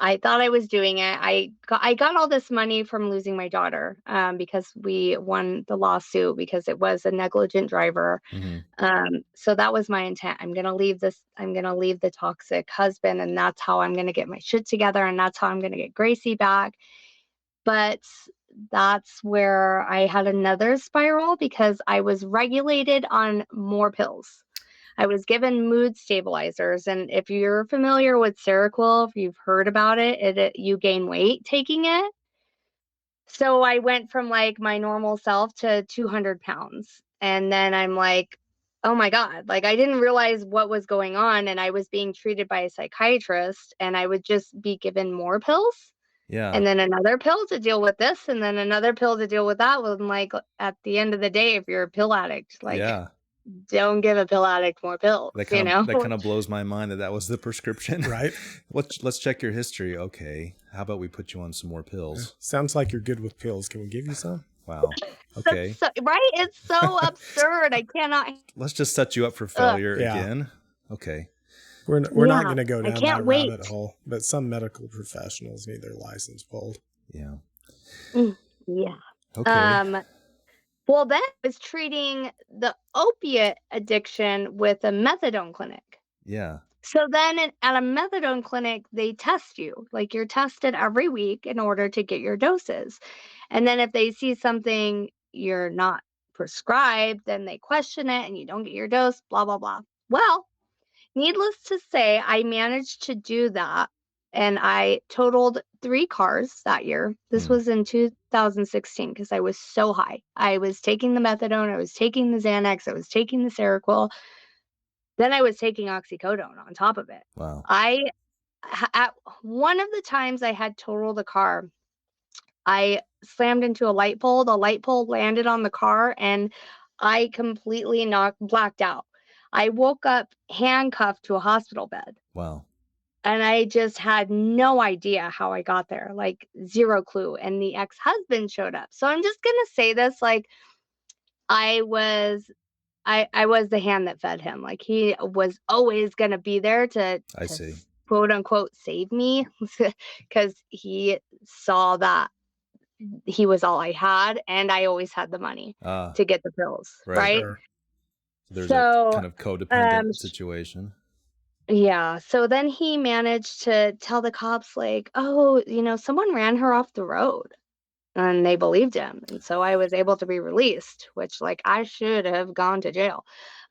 I thought I was doing it. I got all this money from losing my daughter, because we won the lawsuit because it was a negligent driver. So that was my intent. I'm going to leave the toxic husband, and that's how I'm going to get my shit together. And that's how I'm going to get Gracie back. But that's where I had another spiral because I was regulated on more pills. I was given mood stabilizers, and if you're familiar with Seroquel, if you've heard about you gain weight taking it. So I went from like my normal self to 200 pounds. And then I'm like, oh my God, like I didn't realize what was going on. And I was being treated by a psychiatrist, and I would just be given more pills Yeah. and then another pill to deal with this and then another pill to deal with that. Well, I'm like, at the end of the day, if you're a pill addict, like, Yeah. don't give a pill addict more pills, That you know? kind of blows my mind that was the prescription. Right. Let's check your history. Okay. How about we put you on some more pills? Sounds like you're good with pills. Can we give you some? Wow. Okay. Right? It's so absurd. I cannot. Let's just set you up for failure Yeah. again. Okay. We're not going to go down that wait. rabbit hole, but some medical professionals need their license pulled. Yeah. Yeah. Okay. Well, then I was treating the opiate addiction with a methadone clinic. Yeah. So then at a methadone clinic, they test you. Like, you're tested every week in order to get your doses. And then if they see something you're not prescribed, then they question it and you don't get your dose, blah, blah, blah. Well, needless to say, I managed to do that. And I totaled 3 cars that year. This was in 2016 because I was so high. I was taking the methadone, I was taking the Xanax, I was taking the Seroquel. Then I was taking oxycodone on top of it. Wow. At one of the times I had totaled a car, I slammed into a light pole. The light pole landed on the car and I completely blacked out. I woke up handcuffed to a hospital bed. Wow. And I just had no idea how I got there, like zero clue. And the ex-husband showed up. So I'm just going to say this, like, I was the hand that fed him. Like, he was always going to be there to see. quote unquote save me because he saw that he was all I had and I always had the money to get the pills. Right. Sure. There's a kind of codependent situation. Yeah. So then he managed to tell the cops, like, oh, someone ran her off the road. And they believed him. And so I was able to be released, which, like, I should have gone to jail.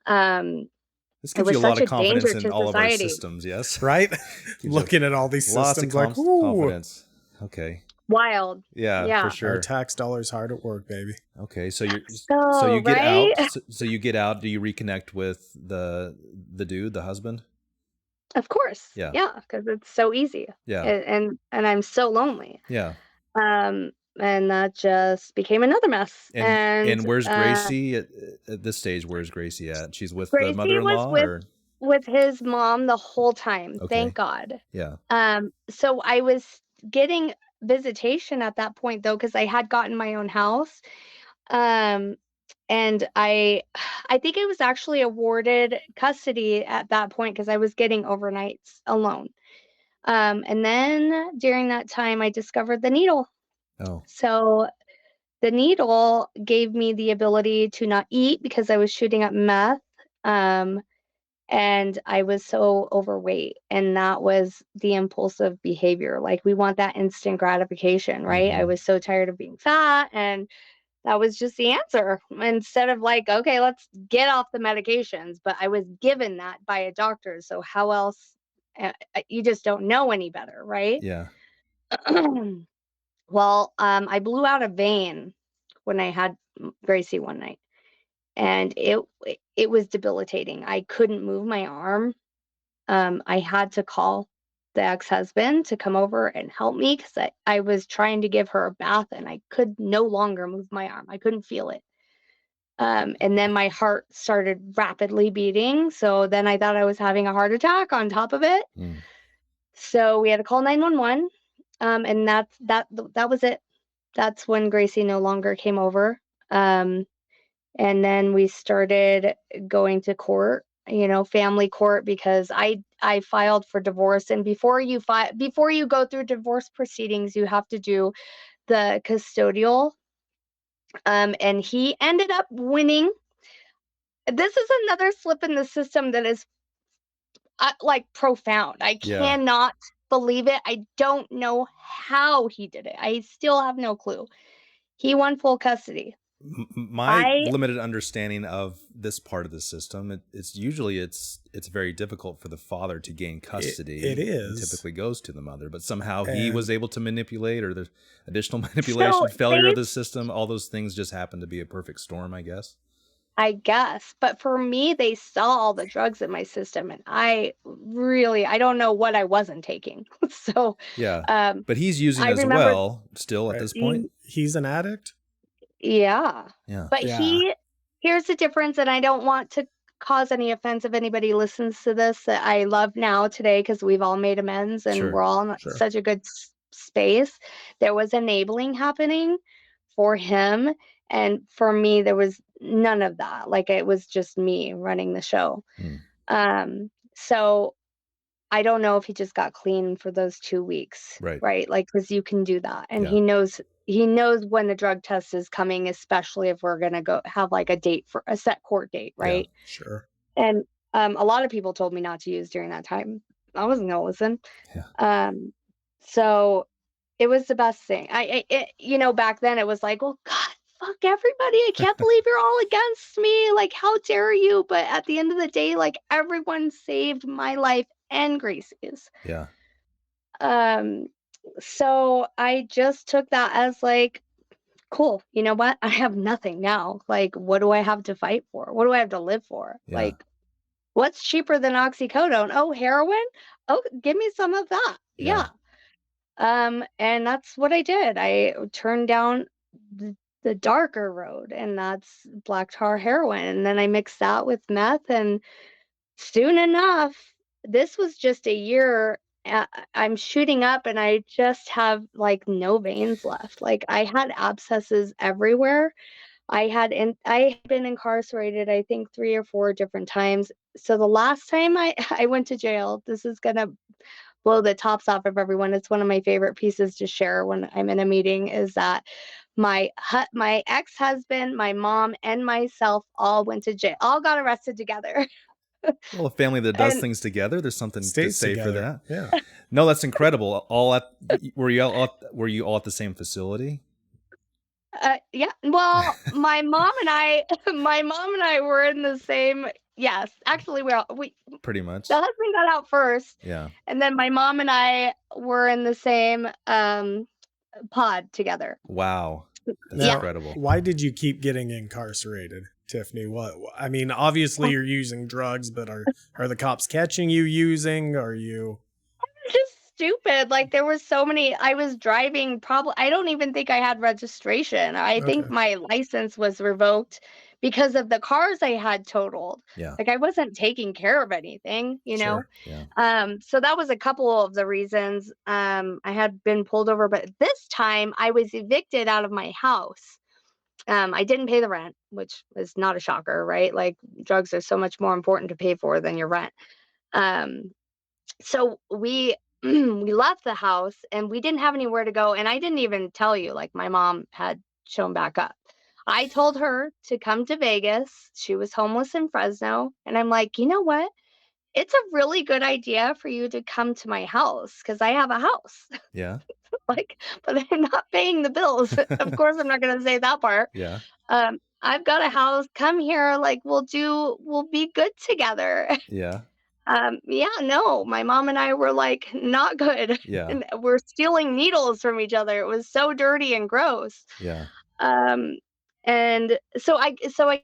This gives you a lot of confidence in all of our society. systems, yes? Right? Looking at all these lots systems of confidence. Okay. Wild. Yeah, for sure. Our tax dollars hard at work, baby. Okay, so you get right? out. So you get out. Do you reconnect with the dude, the husband? Of course. Yeah. Yeah, because it's so easy. Yeah. And I'm so lonely. Yeah. And that just became another mess. And where's Gracie at this stage? Where's Gracie at? She's with the mother-in-law, was with his mom the whole time. Okay. Thank God. Yeah. So I was getting visitation at that point though, because I had gotten my own house. And I think I was actually awarded custody at that point because I was getting overnights alone. And then during that time, I discovered the needle. Oh. So the needle gave me the ability to not eat because I was shooting up meth. And I was so overweight, and that was the impulsive behavior. Like, we want that instant gratification, right? I was so tired of being fat, and that was just the answer. Instead of like, okay, let's get off the medications, but I was given that by a doctor. So how else? You just don't know any better, right? Yeah. Well, I blew out a vein when I had Gracie one night, and it was debilitating. I couldn't move my arm. I had to call the ex-husband to come over and help me because I was trying to give her a bath and I could no longer move my arm. I couldn't feel it. And then my heart started rapidly beating. So then I thought I was having a heart attack on top of it. So we had to call 911. And that was it. That's when Gracie no longer came over. And then we started going to court, family court, because I filed for divorce. And before you go through divorce proceedings, you have to do the custodial. And he ended up winning. This is another slip in the system that is like profound. I cannot believe it. I don't know how he did it. I still have no clue. He won full custody. My limited understanding of this part of the system, it's usually it's very difficult for the father to gain custody. It is. It typically goes to the mother, but somehow he was able to manipulate, or there's additional manipulation, So failure of the system. All those things just happen to be a perfect storm, I guess. But for me, they saw all the drugs in my system, and I don't know what I wasn't taking. So yeah, but he's using I as remember, well still at this point. He's an addict. Yeah. But Yeah. here's the difference, and I don't want to cause any offense if anybody listens to this that I love now today, because we've all made amends and Sure, we're all in such a good space. There was enabling happening for him, and for me there was none of that. Like, it was just me running the show. So I don't know if he just got clean for those 2 weeks, right? Like, because you can do that, and he knows when the drug test is coming, especially if we're gonna go have like a set court date, right? Yeah, sure. And a lot of people told me not to use during that time. I wasn't gonna listen. So it was the best thing. Back then it was like, well, God, fuck everybody. I can't believe you're all against me. Like, how dare you? But at the end of the day, like, everyone saved my life and Gracie's. Yeah. So I just took that as like, cool, you know what? I have nothing now. Like, what do I have to fight for? What do I have to live for? Yeah. Like, what's cheaper than oxycodone? Oh, heroin? Oh, give me some of that. Yeah. And that's what I did. I turned down the darker road, and that's black tar heroin. And then I mixed that with meth, and soon enough, this was just a year. I'm shooting up, and I just have like no veins left. Like, I had abscesses everywhere. I had been incarcerated, I think 3 or 4 different times. So the last time I went to jail, this is gonna blow the tops off of everyone. It's one of my favorite pieces to share when I'm in a meeting, is that my ex-husband, my mom, and myself all went to jail. All got arrested together. Well, a family that does And things together, there's something to Stays say for together. that. Yeah. No, that's incredible. Were you all at the same facility? Yeah. Well, my mom and I were in the same. Yes, actually, we Pretty much. the husband got out first. Yeah. And then my mom and I were in the same pod together. Wow. That's Now, incredible. Why did you keep getting incarcerated, Tiffany? I mean, obviously you're using drugs, but are the cops catching you using? Are you Just stupid. Like, there were so many. I was driving, probably, I don't even think I had registration. I think my license was revoked because of the cars I had totaled. Yeah. Like, I wasn't taking care of anything, you know? Yeah. So that was a couple of the reasons. I had been pulled over, but this time I was evicted out of my house. I didn't pay the rent, which is not a shocker, right? Like, drugs are so much more important to pay for than your rent. So we we left the house, and we didn't have anywhere to go. And I didn't even tell you, like, my mom had shown back up. I told her to come to Vegas. She was homeless in Fresno. And I'm like, you know what? It's a really good idea for you to come to my house, because I have a house. Yeah. Like, but I'm not paying the bills. Of course, I'm not going to say that part. Yeah. I've got a house. Come here. Like, we'll be good together. Yeah. No, my mom and I were like, not good. Yeah. And we're stealing needles from each other. It was so dirty and gross. Yeah. And so I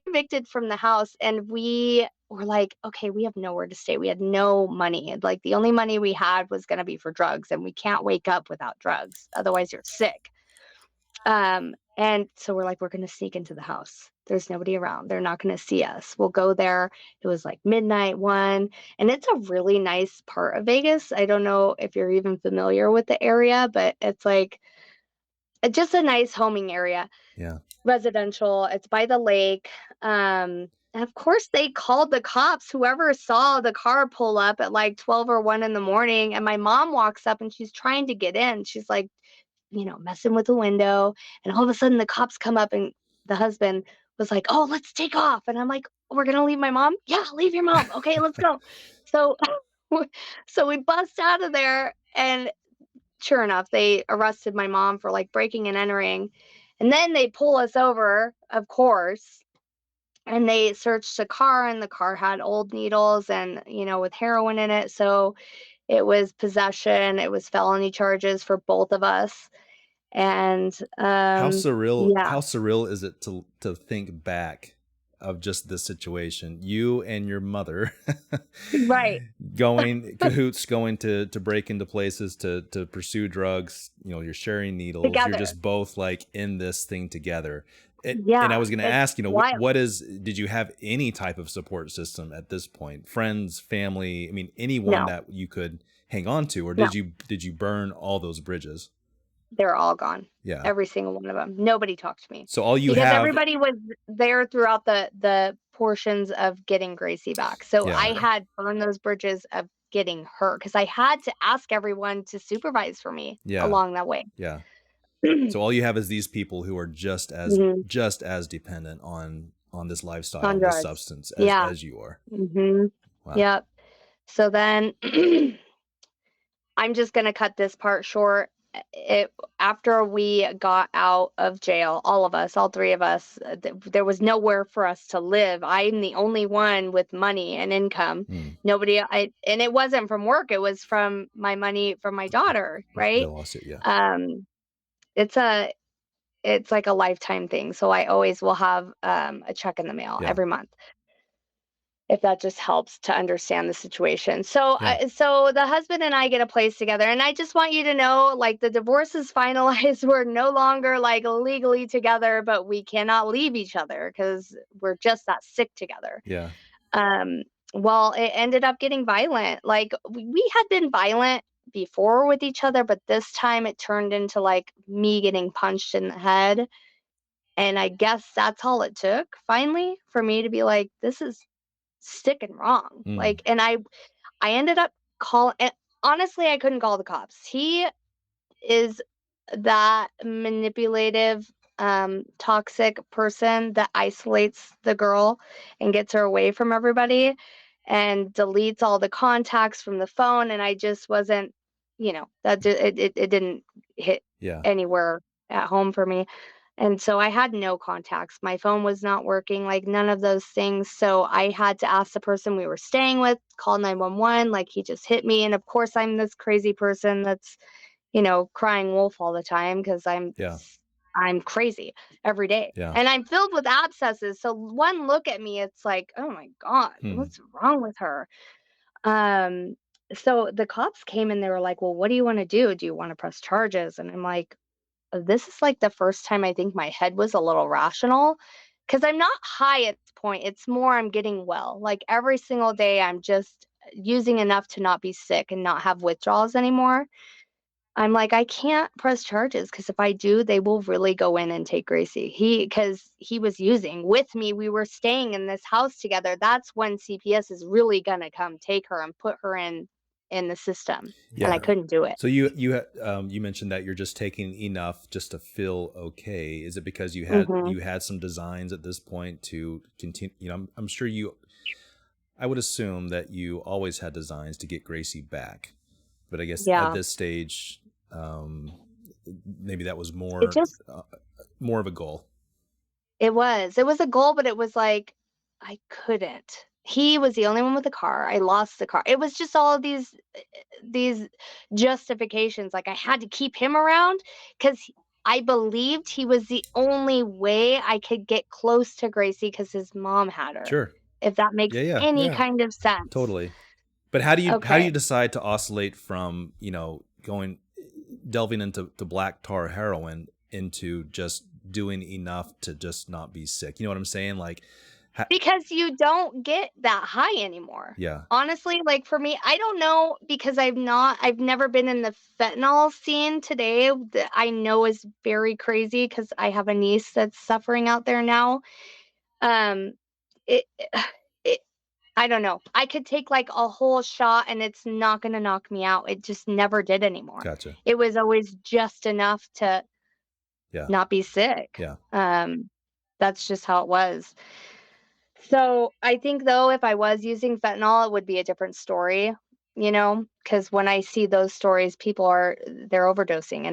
evicted from the house, and we were like, okay, we have nowhere to stay. We had no money. Like, the only money we had was going to be for drugs, and we can't wake up without drugs. Otherwise you're sick. And so we're like, we're going to sneak into the house. There's nobody around. They're not going to see us. We'll go there. It was like midnight, 1, and it's a really nice part of Vegas. I don't know if you're even familiar with the area, but it's like just a nice homing area. Yeah. Residential. It's by the lake. And of course they called the cops, whoever saw the car pull up at like 12 or 1 in the morning. And my mom walks up, and she's trying to get in. She's like, messing with the window. And all of a sudden the cops come up, and the husband was like, oh, let's take off. And I'm like, we're going to leave my mom? Yeah, leave your mom. Okay, let's go. So we bust out of there, and sure enough, they arrested my mom for like breaking and entering. And then they pull us over, of course, and they searched the car, and the car had old needles and, with heroin in it. So it was possession, it was felony charges for both of us. And How surreal yeah, how surreal is it to think back of just this situation? You and your mother right. going cahoots, going to break into places to pursue drugs, you're sharing needles, you're Together. just both like in this thing together. And I Yeah, was going to it's ask, wild. did you have any type of support system at this point? Friends, family, I mean, anyone No, that you could hang on to, or no, did you burn all those bridges? they're all gone. Yeah. Every single one of them. Nobody talked to me So all you because have, everybody was there throughout the portions of getting Gracie back. So yeah, I had burned those bridges of getting her because I had to ask everyone to supervise for me yeah, along that way. yeah. So all you have is these people who are Mhm. just as dependent on this lifestyle, On this drugs. substance Yeah. as you are. Mhm. Wow. Yep. So then I'm just going to cut this part short. It After we got out of jail, all of us, all three of us, there was nowhere for us to live. I'm the only one with money and income. Hmm. And it wasn't from work. It was from my money from my daughter, They right? lost it. Yeah. Um, it's it's like a lifetime thing. So I always will have a check in the mail Yeah. every month, if that just helps to understand the situation. So, Yeah. so the husband and I get a place together, and I just want you to know, like, the divorce is finalized. We're no longer like legally together, but we cannot leave each other because we're just that sick together. Yeah. Um, well, it ended up getting violent. Like, we had been violent before with each other, but this time it turned into like me getting punched in the head. And I guess that's all it took finally for me to be like, this is sticking wrong. Mm. Like, and I ended up calling. Honestly, I couldn't call the cops. He is that manipulative, toxic person that isolates the girl and gets her away from everybody and deletes all the contacts from the phone. And I just wasn't, it didn't hit Yeah. anywhere at home for me. And so I had no contacts. My phone was not working, like none of those things. So I had to ask the person we were staying with, call 911, like he just hit me. And of course, I'm this crazy person that's, crying wolf all the time because Yeah. I'm crazy every day. Yeah. And I'm filled with abscesses. So one look at me, it's like, oh my God, Hmm. what's wrong with her? Um, so the cops came and they were like, well, what do you want to do? Do you want to press charges? And I'm like, this is like the first time I think my head was a little rational because I'm not high at this point. It's more I'm getting well. Like every single day, I'm just using enough to not be sick and not have withdrawals anymore. I'm like, I can't press charges because if I do, they will really go in and take Gracie. Because he was using with me. We were staying in this house together. That's when CPS is really gonna come take her and put her in the system. And I Yeah. couldn't do it. So you mentioned that you're just taking enough just to feel okay. Is it because Hmm. you had some designs at this point to continue? I'm sure I would assume that you always had designs to get Gracie back, but I guess at Yeah. this stage, maybe that was It just more of a goal. It was. It was a goal, but it was like, I couldn't. He was the only one with the car. I lost the car. It was just all of these justifications. Like I had to keep him around because I believed he was the only way I could get close to Gracie because his mom had her. Sure. If that makes Yeah. Yeah. any Yeah. kind of sense. Totally. But how do you Okay. decide to oscillate from delving into black tar heroin into just doing enough to just not be sick? You know what I'm saying? Like, Because you don't get that high anymore. yeah, Honestly, like for me, I don't know because I've never been in the fentanyl scene today that I know is very crazy because I have a niece that's suffering out there now. Um, it, it, I don't know. I could take like a whole shot and it's not going to knock me out. It just never did anymore. gotcha. It was always just enough to Yeah, not be sick. yeah, That's just how it was. So I think though, if I was using fentanyl, it would be a different story, because when I see those stories, they're overdosing,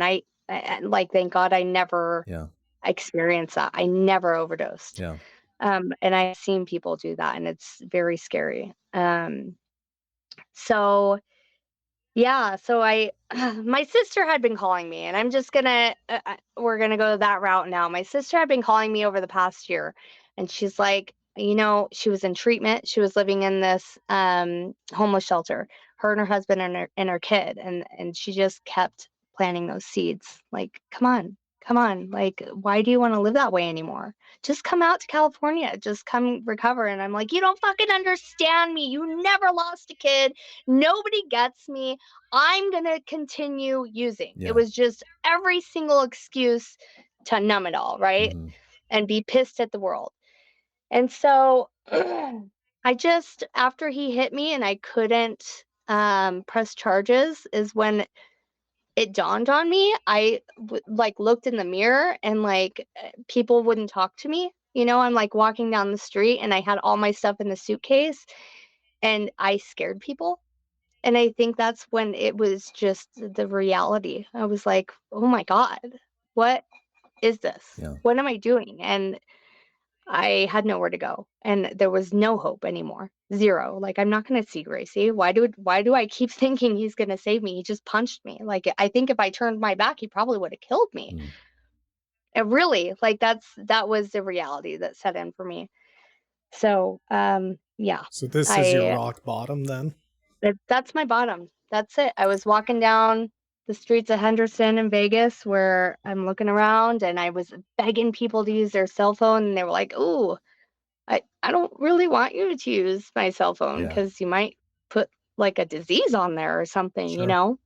and like, thank God I never yeah. experience that. I never overdosed. Yeah. And I've seen people do that, and it's very scary. So yeah, so I my sister had been calling me, and I'm just gonna we're gonna go that route now. My sister had been calling me over the past year, and she's like, she was in treatment. She was living in this homeless shelter, her and her husband and her kid, and she just kept planting those seeds. Like, come on, like, why do you want to live that way anymore? Just come out to California, just come recover. And I'm like, you don't fucking understand me. You never lost a kid. Nobody gets me. I'm going to continue using. Yeah. It was just every single excuse to numb it all, right? Mm-hmm. And be pissed at the world. And so I just, after he hit me and I couldn't press charges, is when it dawned on me. I like looked in the mirror, and like people wouldn't talk to me. I'm like walking down the street, and I had all my stuff in the suitcase, and I scared people. And I think that's when it was just the reality. I was like, oh my God, what is this? Yeah. What am I doing? And I had nowhere to go, and there was no hope anymore. Zero. Like, I'm not going to see Gracie. Why do I keep thinking he's going to save me? He just punched me. Like, I think if I turned my back, he probably would have killed me. Mm. And really, like, that was the reality that set in for me. So, yeah. So this is your rock bottom then? That's my bottom. That's it. I was walking down the streets of Henderson in Vegas, where I'm looking around, and I was begging people to use their cell phone, and they were like, "Ooh, I don't really want you to use my cell phone, Yeah. because you might put like a disease on there or something, Sure.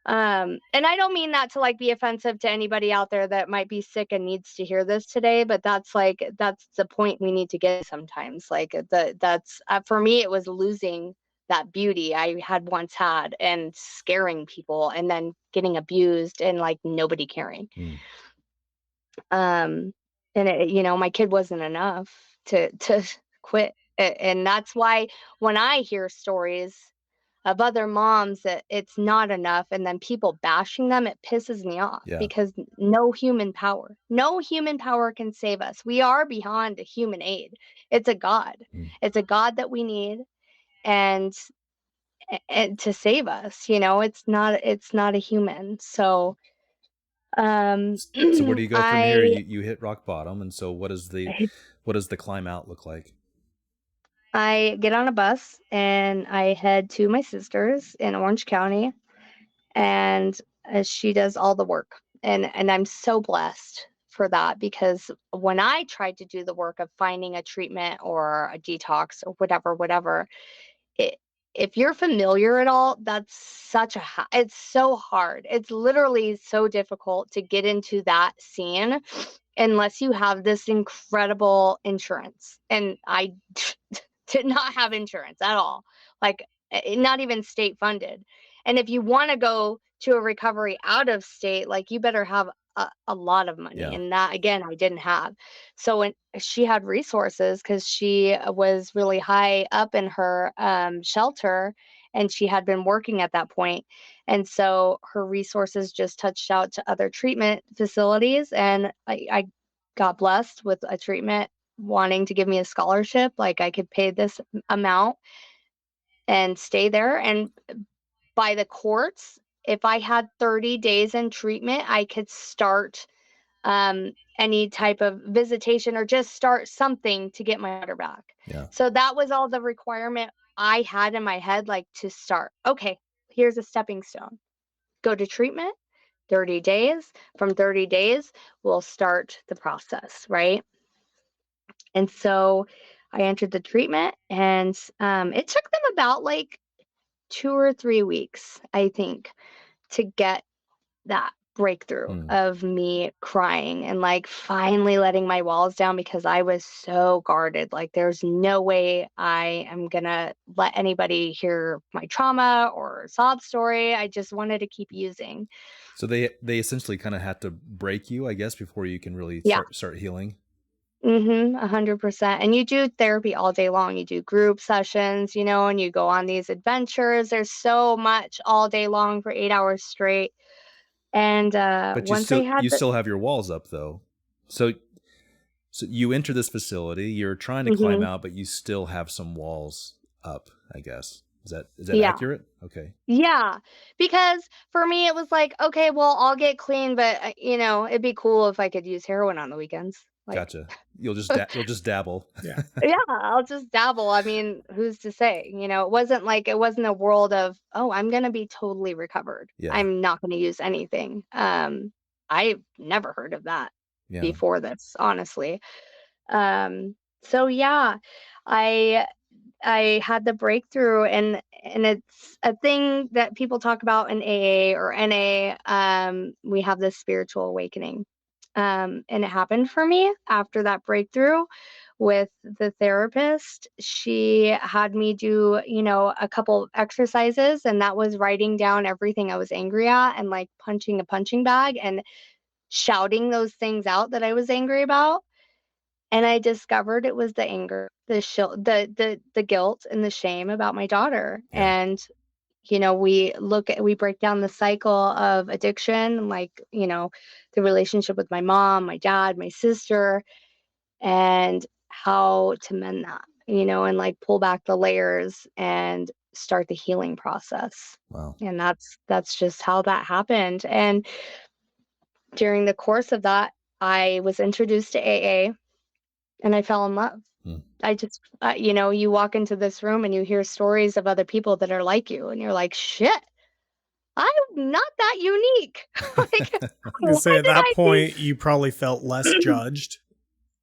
And I don't mean that to like be offensive to anybody out there that might be sick and needs to hear this today, but that's the point we need to get sometimes. Like that's for me, it was losing that beauty I had once had, and scaring people, and then getting abused, and like nobody caring. Mm. And my kid wasn't enough to quit. And that's why when I hear stories of other moms that it's not enough, and then people bashing them, it pisses me off. Yeah. Because no human power can save us. We are beyond human aid. It's a God. Mm. It's a God that we need, and to save us, it's not a human. So So where do you go from here? I You hit rock bottom, and so what does the climb out look like? I get on a bus, and I head to my sister's in Orange County, and she does all the work. And I'm so blessed for that, because when I tried to do the work of finding a treatment or a detox or whatever, it, if you're familiar at all, that's it's so hard. It's literally so difficult to get into that scene unless you have this incredible insurance. And I did not have insurance at all, like not even state funded. And if you want to go to a recovery out of state, like you better have a lot of money. Yeah. And that, again, I didn't have. So when she had resources, because she was really high up in her shelter, and she had been working at that point. And so her resources just touched out to other treatment facilities. And I got blessed with a treatment wanting to give me a scholarship. Like, I could pay this amount and stay there. And by the courts, if I had 30 days in treatment, I could start any type of visitation, or just start something to get my daughter back. Yeah. So that was all the requirement I had in my head, like, to start. Okay, here's a stepping stone. Go to treatment, 30 days. From 30 days, we'll start the process, right? And so I entered the treatment, and it took them about like 2 or 3 weeks, I think, to get that breakthrough of me crying and like finally letting my walls down, because I was so guarded. Like, there's no way I am gonna let anybody hear my trauma or sob story. I just wanted to keep using. So they essentially kind of had to break you, I guess, before you can really start healing. 100%. And you do therapy all day long. You do group sessions, and you go on these adventures. There's so much all day long for 8 hours straight. And But once I had you still have your walls up, though. So you enter this facility, you're trying to climb out, but you still have some walls up, I guess. Is that Yeah. accurate? Okay. Yeah, because for me it was like, okay, well, I'll get clean, but it'd be cool if I could use heroin on the weekends. Like, Gotcha. You'll just dabble. Yeah. yeah, I'll just dabble. I mean, who's to say? It wasn't a world of, oh, I'm gonna be totally recovered. Yeah. I'm not gonna use anything. I've never heard of that Yeah. before this, honestly. So yeah, I I had the breakthrough, and it's a thing that people talk about in AA or NA. We have this spiritual awakening. And it happened for me after that breakthrough with the therapist. She had me do, a couple exercises, and that was writing down everything I was angry at and like punching a punching bag and shouting those things out that I was angry about. And I discovered it was the anger, the guilt and the shame about my daughter. Yeah. And we break down the cycle of addiction, like, the relationship with my mom, my dad, my sister, and how to mend that, and like pull back the layers and start the healing process. Wow. And that's just how that happened. And during the course of that, I was introduced to AA, and I fell in love. I just, you walk into this room and you hear stories of other people that are like you, and you're like, shit, I'm not that unique. Like, You why say at did that I point, you probably felt less judged,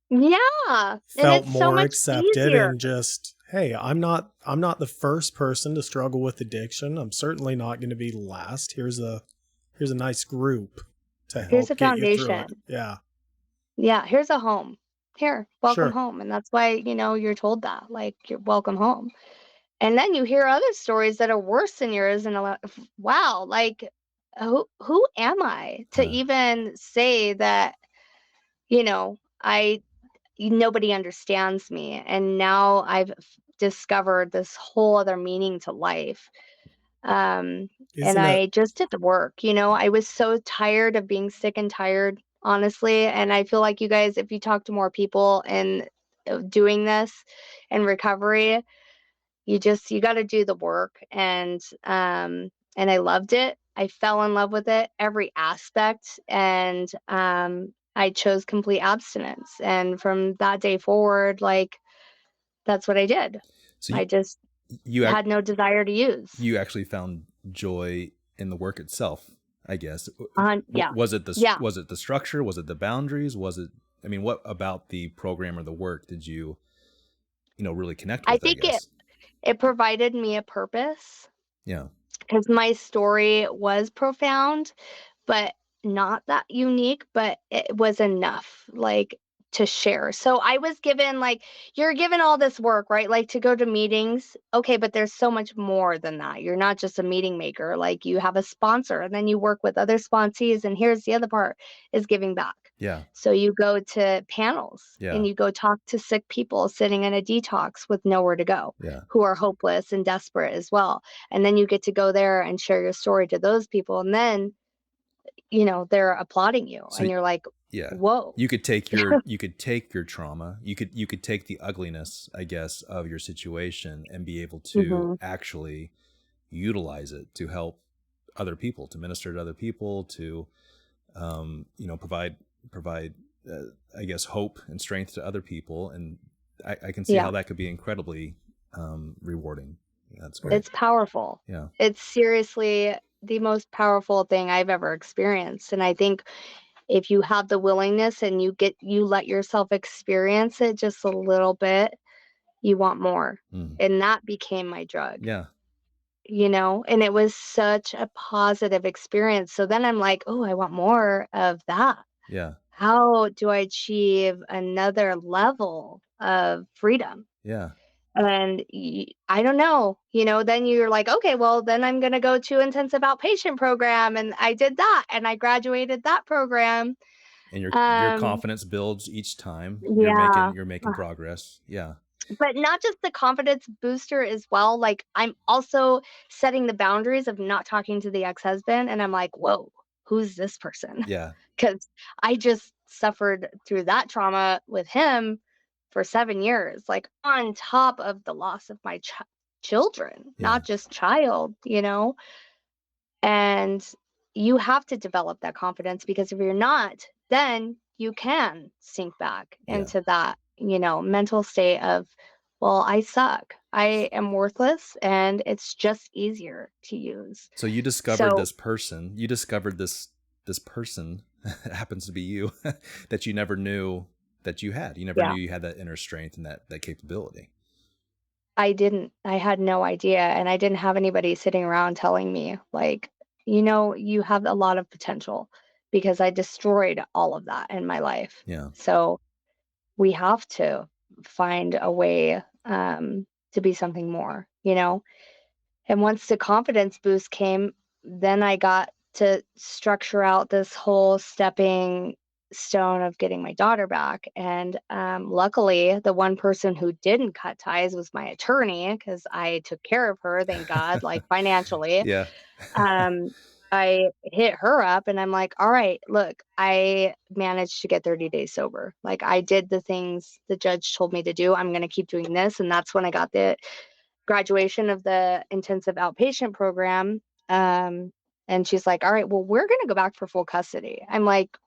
Yeah, and felt it's so more much accepted, easier. and just, hey, I'm not the first person to struggle with addiction. I'm certainly not going to be last. Here's a nice group to Here's help a get you through it. foundation. Yeah, Yeah, here's a home. Here, welcome sure. home. And that's why, you're told that, like, you're welcome home. And then you hear other stories that are worse than yours, and wow, like, who am I to even say that, I nobody understands me, and now I've discovered this whole other meaning to life. And Isn't it? I just did the work. I was so tired of being sick and tired, honestly. And I feel like you guys, if you talk to more people and doing this and recovery, you got to do the work. And I loved it. I fell in love with it, every aspect. And I chose complete abstinence. And from that day forward, like, that's what I did. So I just you had no desire to use. you actually found joy in the work itself, I guess. Yeah. Was it the Yeah. was it the structure? Was it the boundaries? I mean, what about the program or the work did you really connect with, I think guess? it provided me a purpose, Yeah. because my story was profound, but not that unique, but it was enough, like, to share. So I was given, like, you're given all this work, right? Like, to go to meetings. Okay, but there's so much more than that. You're not just a meeting maker. Like, you have a sponsor, and then you work with other sponsees. And here's the other part, is giving back. Yeah. So you go to panels, Yeah. and you go talk to sick people sitting in a detox with nowhere to go, Yeah. who are hopeless and desperate as well. And then you get to go there and share your story to those people. And then, they're applauding you, So and you're like, yeah, whoa. you could take your trauma, you could take the ugliness, I guess, of your situation and be able to actually utilize it to help other people, to minister to other people, to provide I guess hope and strength to other people. And I can see how that could be incredibly rewarding. That's great. It's powerful. Yeah. It's seriously the most powerful thing I've ever experienced. And I think if you have the willingness and you let yourself experience it just a little bit, you want more. And that became my drug. Yeah. And it was such a positive experience. So then I'm like, oh, I want more of that. Yeah. How do I achieve another level of freedom? Yeah. And I don't know, then you're like, okay, well, then I'm going to go to intensive outpatient program. And I did that, and I graduated that program. And your confidence builds each time. Yeah. You're making progress. Yeah. But not just the confidence booster as well. Like, I'm also setting the boundaries of not talking to the ex-husband. And I'm like, whoa, who's this person? Yeah. Because I just suffered through that trauma with him for 7 years, like on top of the loss of my children, Yeah. not just child, and you have to develop that confidence, because if you're not, then you can sink back into that, mental state of, well, I suck. I am worthless, and it's just easier to use. So you discovered this person. You discovered this person happens to be you that you never knew that you had. You never knew you had that inner strength and that capability. I didn't. I had no idea, and I didn't have anybody sitting around telling me, like, you have a lot of potential, because I destroyed all of that in my life. Yeah. So we have to find a way to be something more, And once the confidence boost came, then I got to structure out this whole stepping stone of getting my daughter back. And luckily, the one person who didn't cut ties was my attorney, because I took care of her, thank God, like financially. Yeah. I hit her up and I'm like, all right, look, I managed to get 30 days sober. Like, I did the things the judge told me to do. I'm going to keep doing this. And that's when I got the graduation of the intensive outpatient program. And she's like, all right, well, we're going to go back for full custody. I'm like,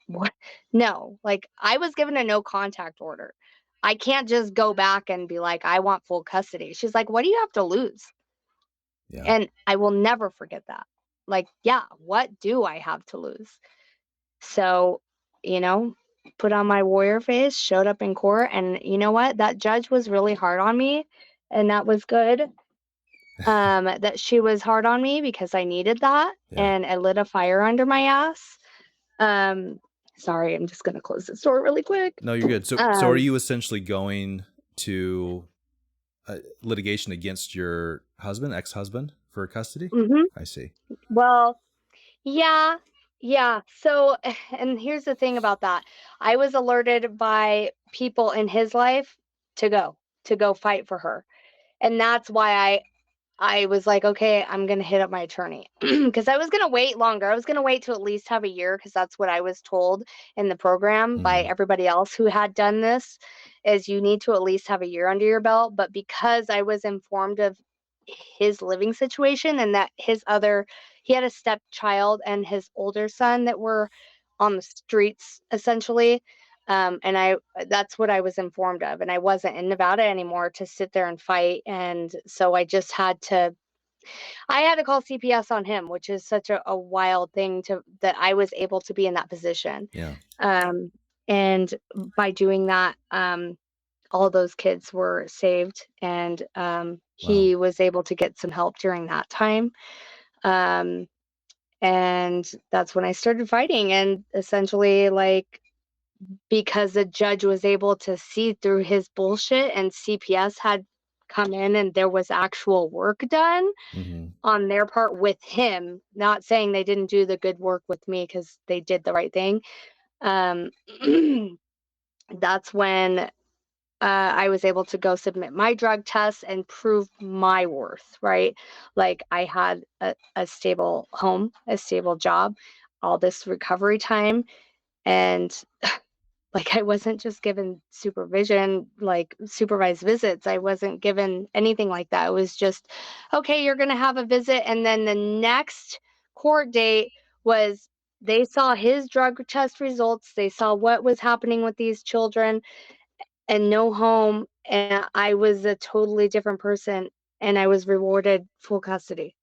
what? No, like, I was given a no contact order. I can't just go back and be like, I want full custody. She's like, what do you have to lose? Yeah. And I will never forget that. Like, yeah, what do I have to lose? So, put on my warrior face, showed up in court, and you know what? That judge was really hard on me, and that was good. That she was hard on me, because I needed that, and it lit a fire under my ass. Sorry, I'm just gonna close this door really quick. No, you're good. So are you essentially going to litigation against your ex-husband, for custody? Mm-hmm. I see. Well, yeah. So, and here's the thing about that. I was alerted by people in his life to go fight for her. And that's why I was like, okay, I'm going to hit up my attorney, because I was going to wait longer. I was going to wait to at least have a year, because that's what I was told in the program by everybody else who had done this, is you need to at least have a year under your belt. But because I was informed of his living situation, and that he had a stepchild and his older son that were on the streets, essentially. And that's what I was informed of. And I wasn't in Nevada anymore to sit there and fight. And so I had to call CPS on him, which is such a wild thing that I was able to be in that position. Yeah. And by doing that, all those kids were saved, and he was able to get some help during that time. And that's when I started fighting, and essentially, like, because the judge was able to see through his bullshit, and CPS had come in and there was actual work done on their part with him, not saying they didn't do the good work with me, because they did the right thing. That's when I was able to go submit my drug tests and prove my worth, right? Like, I had a stable home, a stable job, all this recovery time. And like, I wasn't just given supervision, like supervised visits. I wasn't given anything like that. It was just, okay, you're going to have a visit. And then the next court date was, they saw his drug test results. They saw what was happening with these children, and no home. And I was a totally different person, and I was rewarded full custody.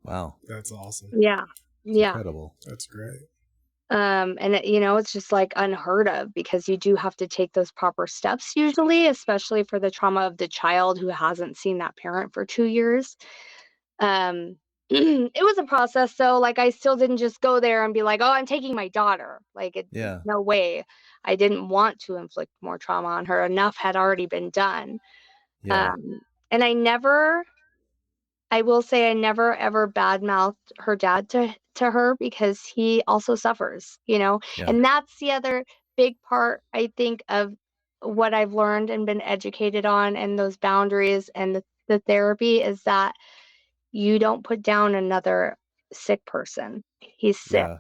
Wow. That's awesome. Yeah. It's incredible. That's great. And it's just like unheard of, because you do have to take those proper steps usually, especially for the trauma of the child who hasn't seen that parent for 2 years. It was a process, though. Like, I still didn't just go there and be like, oh, I'm taking my daughter. Like, no way. I didn't want to inflict more trauma on her. Enough had already been done. And I will say I never ever badmouthed her dad to her, because he also suffers, and that's the other big part, I think, of what I've learned and been educated on, and those boundaries and the therapy, is that you don't put down another sick person. He's sick, I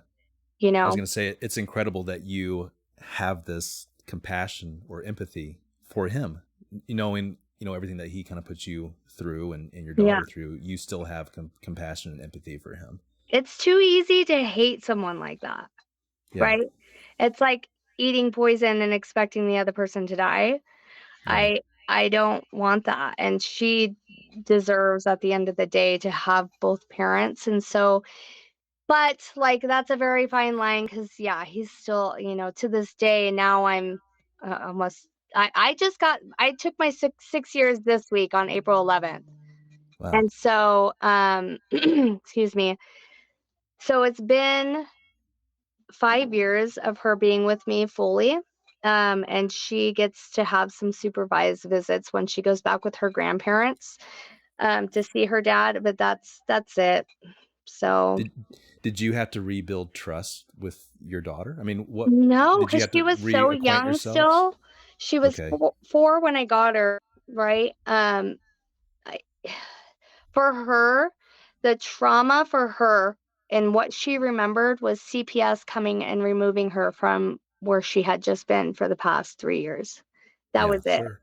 was going to say, it's incredible that you have this compassion or empathy for him, knowing everything that he kind of puts you through and your Yeah. daughter through. You still have compassion and empathy for him. It's too easy to hate someone like that, Yeah. right? It's like eating poison and expecting the other person to die. Yeah. I don't want that, and she deserves at the end of the day to have both parents. And so, but like that's a very fine line, because yeah, he's still, to this day now I'm almost I took my 6 years this week on April 11th. Wow. And so excuse me, so it's been 5 years of her being with me fully. And she gets to have some supervised visits when she goes back with her grandparents to see her dad, but that's it. So Did you have to rebuild trust with your daughter? I mean, what no, did you because have she to was so reacquaint young yourselves? still. She was Okay. four when I got her, right? I, for her, the trauma for her and what she remembered was CPS coming and removing her from where she had just been for the past 3 years. That Yeah. was it. Sure.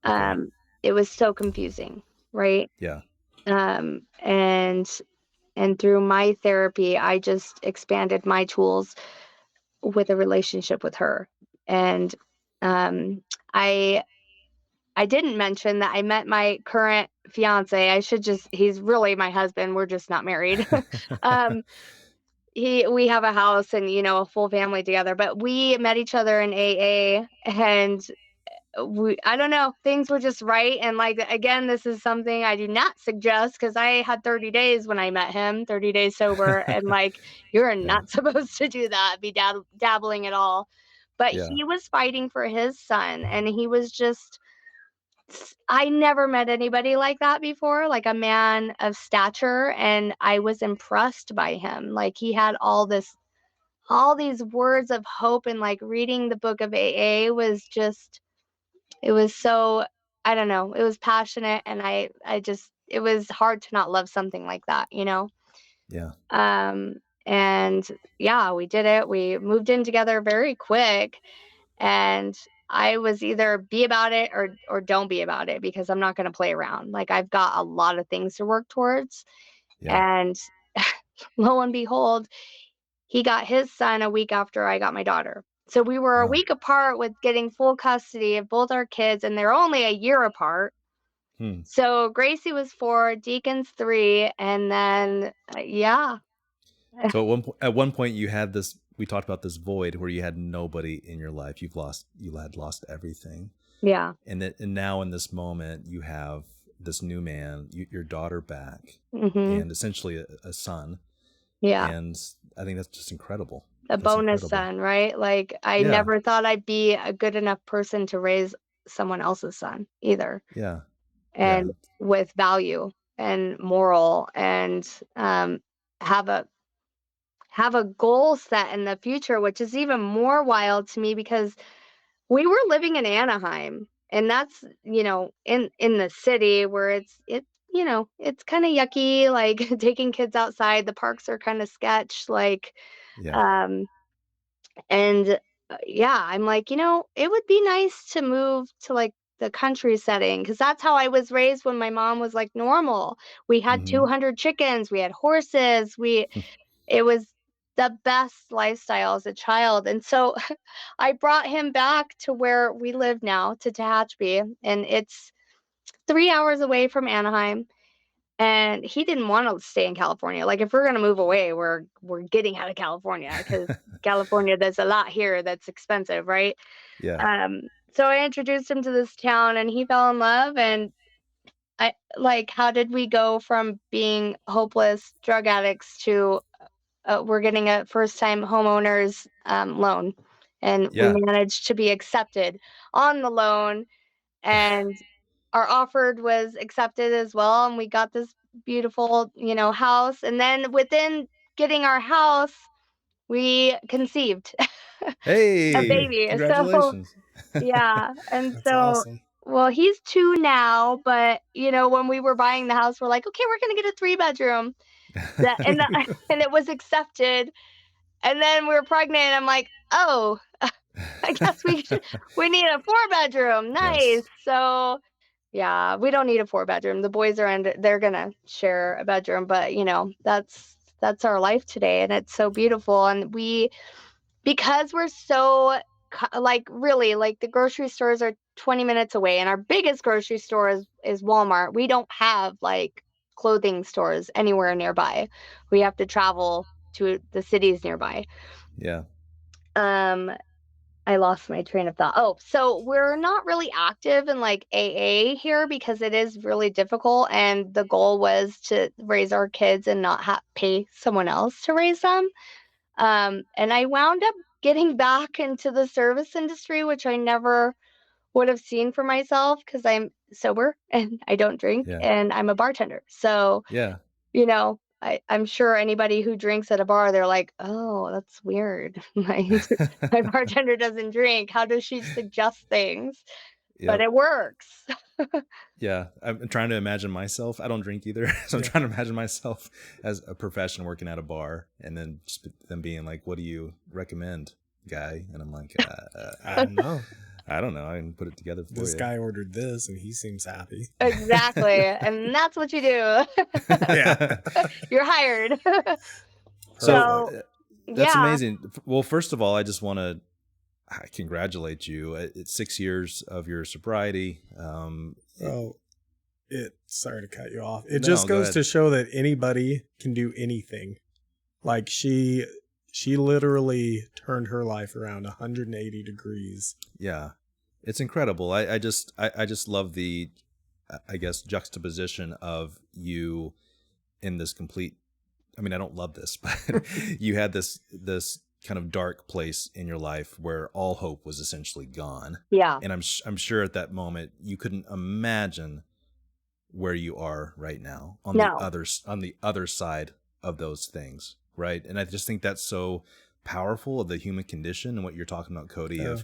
Okay. It was so confusing, right? Yeah. And through my therapy, I just expanded my tools with a relationship with her. And um, I I didn't mention that I met my current fiance. He's really my husband. We're just not married. um, we have a house and, a full family together, but we met each other in AA, and I don't know, things were just right. And like, again, this is something I do not suggest, because I had 30 days when I met him, 30 days sober. And like, you're Yeah. not supposed to do that, be dabbling at all. But Yeah. he was fighting for his son, and he was just, I never met anybody like that before, like a man of stature, and I was impressed by him. Like he had all these words of hope, and like reading the book of AA was just, it was so, I don't know, it was passionate, and I just, it was hard to not love something like that, Yeah. And yeah, we did it. We moved in together very quick, and I was either be about it or don't be about it, because I'm not going to play around. Like I've got a lot of things to work towards. Yeah. And lo and behold, he got his son a week after I got my daughter. So we were a Wow. week apart with getting full custody of both our kids, and they're only a year apart. Hmm. So Gracie was 4, Deacon's 3, and then yeah. So at one point you had this. We talked about this void where you had nobody in your life. You had lost everything. Yeah. And now in this moment you have this new man, your daughter back, Mm-hmm. and essentially a son. Yeah. And I think that's just incredible. A That's bonus incredible. son, right? Like I Yeah. never thought I'd be a good enough person to raise someone else's son either. Yeah. And with value and moral, and have a goal set in the future, which is even more wild to me, because we were living in Anaheim, and that's, in the city where it's kind of yucky, like taking kids outside. The parks are kind of sketch, like, Yeah. um, and yeah, I'm like, it would be nice to move to like the country setting, because that's how I was raised when my mom was like normal. We had Mm-hmm. 200 chickens, we had horses, it was the best lifestyle as a child. And so I brought him back to where we live now, to Tehachapi, and it's 3 hours away from Anaheim. And he didn't want to stay in California. Like, if we're gonna move away, we're getting out of California, because California, there's a lot here that's expensive, right? Yeah. So I introduced him to this town, and he fell in love. And I like, how did we go from being hopeless drug addicts to we're getting a first time homeowners loan, and we Yeah. managed to be accepted on the loan, and our offered was accepted as well, and we got this beautiful, house. And then within getting our house, we conceived a Hey, baby. So congratulations. yeah. And That's so, awesome. well, he's 2 now, but when we were buying the house, we're like, okay, we're gonna get a 3-bedroom. And it was accepted. And then we were pregnant, and I'm like, oh, I guess we need a 4-bedroom. Nice. Yes. So yeah, we don't need a 4-bedroom. The boys they're gonna share a bedroom, but that's our life today, and it's so beautiful. And because we're so like really like the grocery stores are 20 minutes away, and our biggest grocery store is Walmart. We don't have like clothing stores anywhere nearby. We have to travel to the cities nearby. Yeah. I lost my train of thought. Oh, so we're not really active in like AA here because it is really difficult. And the goal was to raise our kids and not pay someone else to raise them. And I wound up getting back into the service industry, which I never would have seen for myself because I'm sober and I don't drink Yeah. and I'm a bartender. So Yeah. I'm sure anybody who drinks at a bar, they're like, oh, that's weird. My bartender doesn't drink. How does she suggest things? But Yep. it works. Yeah. I'm trying to imagine myself. I don't drink either. So I'm Yeah. trying to imagine myself as a professional working at a bar, and then just them being like, what do you recommend, guy? And I'm like, I don't know. I don't know. I can put it together for This you. guy ordered this and he seems happy. Exactly. And that's what you do. Yeah. You're hired. So So, that's yeah. amazing. Well, first of all, I just want to congratulate you. It's 6 years of your sobriety. Oh, sorry to cut you off. It No, just go goes ahead. to show that anybody can do anything. Like she literally turned her life around 180 degrees. Yeah, it's incredible. I just love the, I guess, juxtaposition of you in this complete. I mean, I don't love this, but you had this kind of dark place in your life where all hope was essentially gone. Yeah. And I'm sure at that moment you couldn't imagine where you are right now on No. the other side of those things, right? And I just think that's so powerful of the human condition and what you're talking about, Cody, Yeah.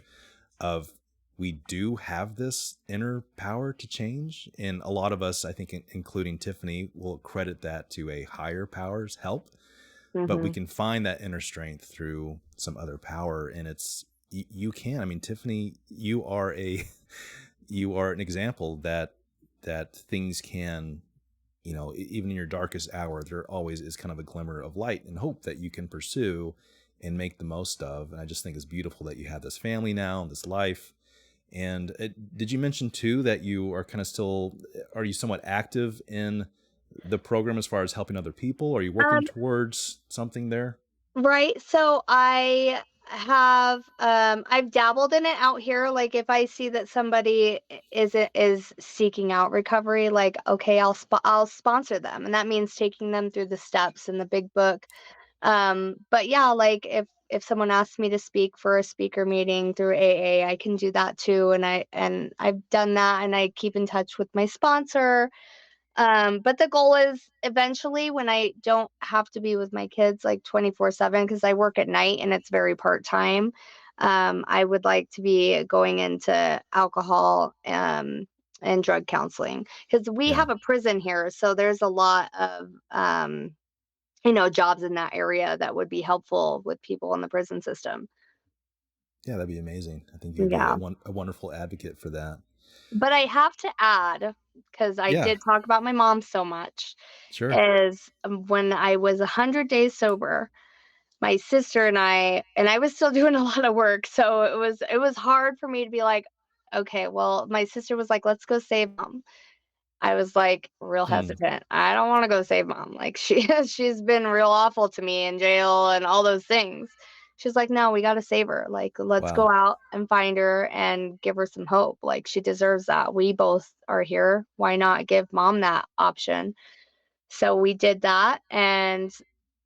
of we do have this inner power to change, and a lot of us, I think, including Tiffany, will credit that to a higher power's help. But we can find that inner strength through some other power, and it's you can. I mean, Tiffany, you are an example that things can, even in your darkest hour, there always is kind of a glimmer of light and hope that you can pursue and make the most of. And I just think it's beautiful that you have this family now and this life. And did you mention too that you are kind of still, are you somewhat active in the program as far as helping other people? Are you working towards something there? Right. So I've dabbled in it out here. Like if I see that somebody is seeking out recovery, like, okay, I'll sponsor them. And that means taking them through the steps in the big book. But yeah, like if someone asks me to speak for a speaker meeting through AA, I can do that too. And I've done that, and I keep in touch with my sponsor. But the goal is eventually, when I don't have to be with my kids like 24/7, because I work at night and it's very part-time, I would like to be going into alcohol and drug counseling, because we Yeah. have a prison here. So there's a lot of jobs in that area that would be helpful with people in the prison system. Yeah, that'd be amazing. I think you'd be Yeah. a wonderful advocate for that. But I have to add, because I Yeah, did talk about my mom so much, sure. is when I was 100 days sober, my sister and I was still doing a lot of work. So it was hard for me to be like, okay, well, my sister was like, let's go save mom. I was like real Hmm. hesitant. I don't want to go save mom. Like she's been real awful to me in jail and all those things. She's like, no, we got to save her. Like, let's go Wow. out and find her and give her some hope. Like, she deserves that. We both are here. Why not give mom that option? So we did that. And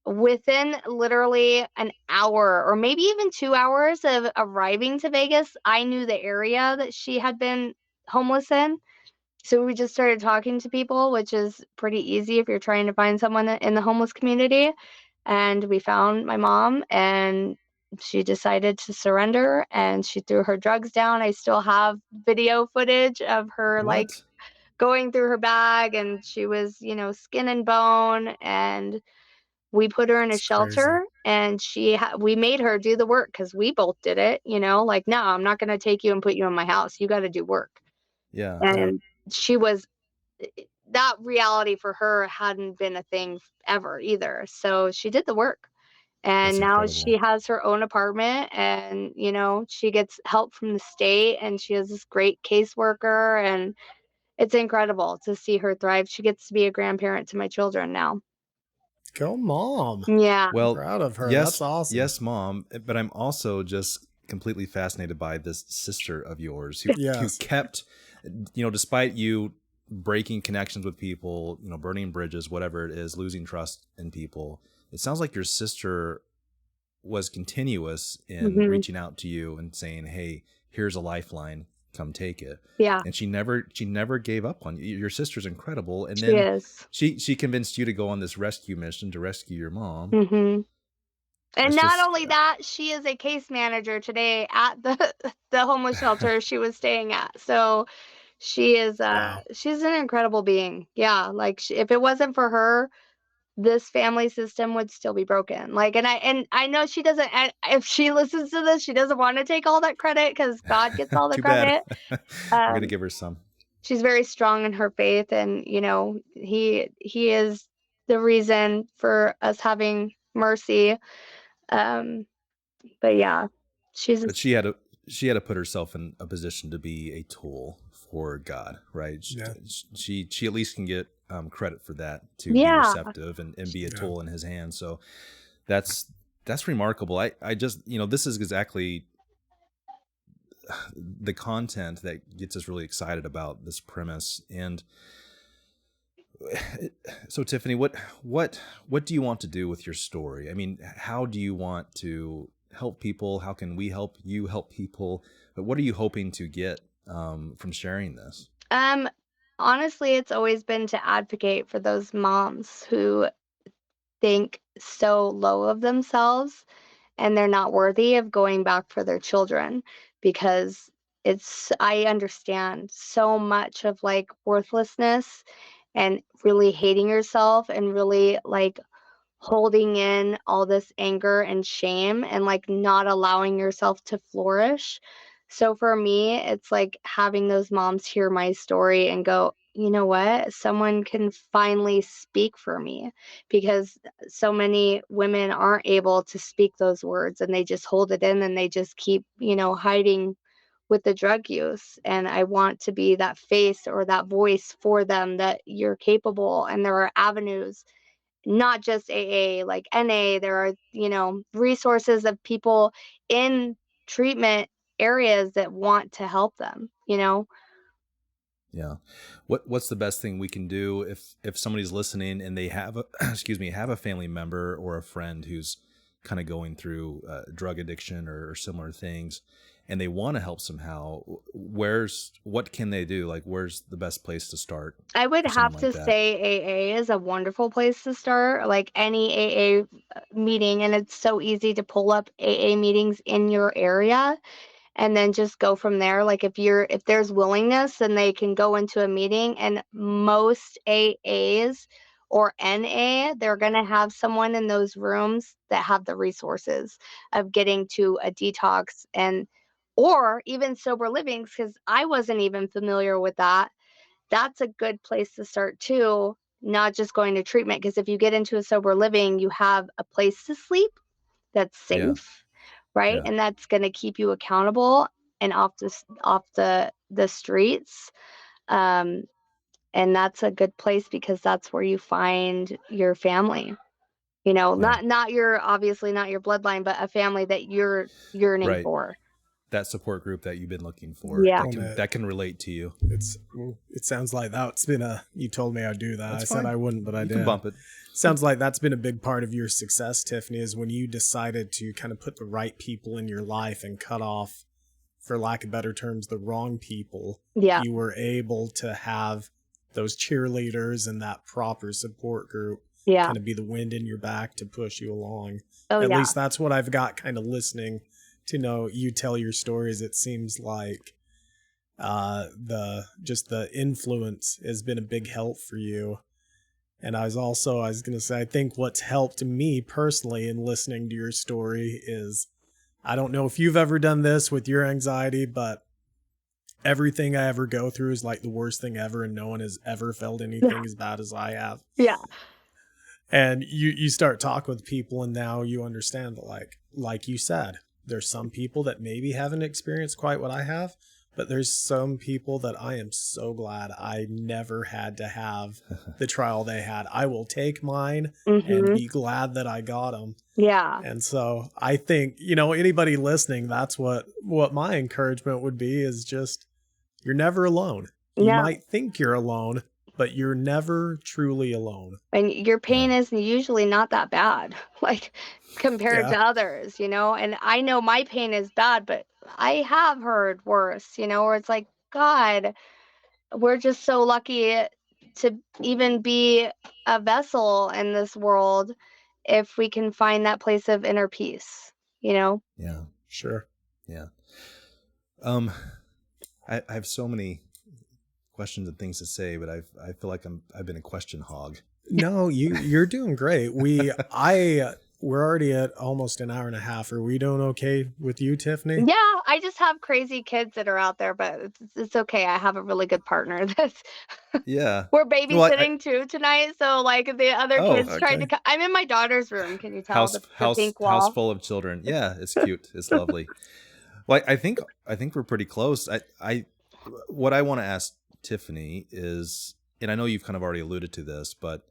within literally an hour or maybe even 2 hours of arriving to Vegas, I knew the area that she had been homeless in. So we just started talking to people, which is pretty easy if you're trying to find someone in the homeless community. And we found my mom, and she decided to surrender, and she threw her drugs down. I still have video footage of her like What? going through her bag, and she was, skin and bone. And We put her in a It's crazy. shelter, and we made her do the work because we both did it, like, no, I'm not going to take you and put you in my house. You got to do work. Yeah. Yeah. And she was that reality for her hadn't been a thing ever either. So she did the work. That's And now incredible. she has her own apartment, and she gets help from the state, and she has this great caseworker, and it's incredible to see her thrive. She gets to be a grandparent to my children now. Go mom. Yeah. I'm Well, proud of her. yes, That's awesome. yes, Mom. But I'm also just completely fascinated by this sister of yours who Yes. kept, despite you breaking connections with people, burning bridges, whatever it is, losing trust in people. It sounds like your sister was continuous in Hmm. reaching out to you and saying, "Hey, here's a lifeline. Come take it." Yeah, And she never gave up on you. Your sister's incredible. And she then is. she convinced you to go on this rescue mission to rescue your mom. Hmm. And That's not just only that, she is a case manager today at the the homeless shelter she was staying at. So she is Wow. she's an incredible being. Yeah, like if it wasn't for her, this family system would still be broken. Like, and I know she doesn't. If she listens to this, she doesn't want to take all that credit because God gets all the too bad. credit. We're gonna Um, give her some. she's very strong in her faith, and he is the reason for us having mercy. Um, but yeah, she's But she had to put herself in a position to be a tool for God, right? Yeah. She at least can get credit for that, to be yeah. receptive and be a Yeah. tool in His hands. So that's remarkable. I just this is exactly the content that gets us really excited about this premise. And so, Tiffany, what do you want to do with your story? I mean, how do you want to help people? How can we help you help people? But what are you hoping to get from sharing this? Um, honestly, it's always been to advocate for those moms who think so low of themselves and they're not worthy of going back for their children, because I understand so much of like worthlessness and really hating yourself and really like holding in all this anger and shame and like not allowing yourself to flourish. So for me, it's like having those moms hear my story and go, you know what? Someone can finally speak for me, because so many women aren't able to speak those words and they just hold it in and they just keep, hiding with the drug use. And I want to be that face or that voice for them, that you're capable and there are avenues, not just AA, like NA. There are, resources of people in treatment areas that want to help them. Yeah. What's the best thing we can do if somebody's listening and they have a excuse me, have a family member or a friend who's kind of going through drug addiction or similar things, and they want to help somehow? What can they do? Like, where's the best place to start I would for someone have like to that? say AA is a wonderful place to start, like any AA meeting, and it's so easy to pull up AA meetings in your area and then just go from there. Like if there's willingness, then they can go into a meeting, and most AAs or NA, they're going to have someone in those rooms that have the resources of getting to a detox, and or even sober livings, because I wasn't even familiar with that. That's a good place to start too, not just going to treatment, because if you get into a sober living, you have a place to sleep that's Yeah. safe, right? Yeah. And that's going to keep you accountable and off the streets. Um, and that's a good place because that's where you find your family. Yeah. Not your, obviously not your bloodline, but a family that you're yearning Right. for. That support group that you've been looking for, Yeah. that can relate to you. It sounds like that's been you told me I'd do that. That's I said fine. I wouldn't, but I You did. can bump it. Sounds like that's been a big part of your success, Tiffany, is when you decided to kind of put the right people in your life and cut off, for lack of better terms, the wrong people. Yeah. You were able to have those cheerleaders and that proper support group Yeah. kind of be the wind in your back to push you along. Oh, At yeah. least that's what I've got kind of listening to know you tell your stories. It seems like the influence has been a big help for you. And I was going to say, I think what's helped me personally in listening to your story is, I don't know if you've ever done this with your anxiety, but everything I ever go through is like the worst thing ever, and no one has ever felt anything as bad as I have. Yeah. And you start talking with people, and now you understand that, like you said, there's some people that maybe haven't experienced quite what I have, but there's some people that I am so glad I never had to have the trial they had. I will take mine and be glad that I got them. Yeah. And so I think, anybody listening, that's what my encouragement would be, is just, you're never alone. You might think you're alone, but you're never truly alone. And your pain is usually not that bad, like compared to others, and I know my pain is bad, but I have heard worse, where it's like, God, we're just so lucky to even be a vessel in this world if we can find that place of inner peace, Yeah. Sure. Yeah. I have so many questions and things to say, but I feel like I've been a question hog. No, you're doing great. We're already at almost an hour and a half. Are we doing okay with you, Tiffany? Yeah, I just have crazy kids that are out there, but it's okay. I have a really good partner that's we're babysitting too tonight. So like the other kids tried to I'm in my daughter's room. Can you tell the pink wall? House full of children. Yeah, it's cute. It's lovely. Well, I think we're pretty close. What I want to ask Tiffany is, and I know you've kind of already alluded to this, but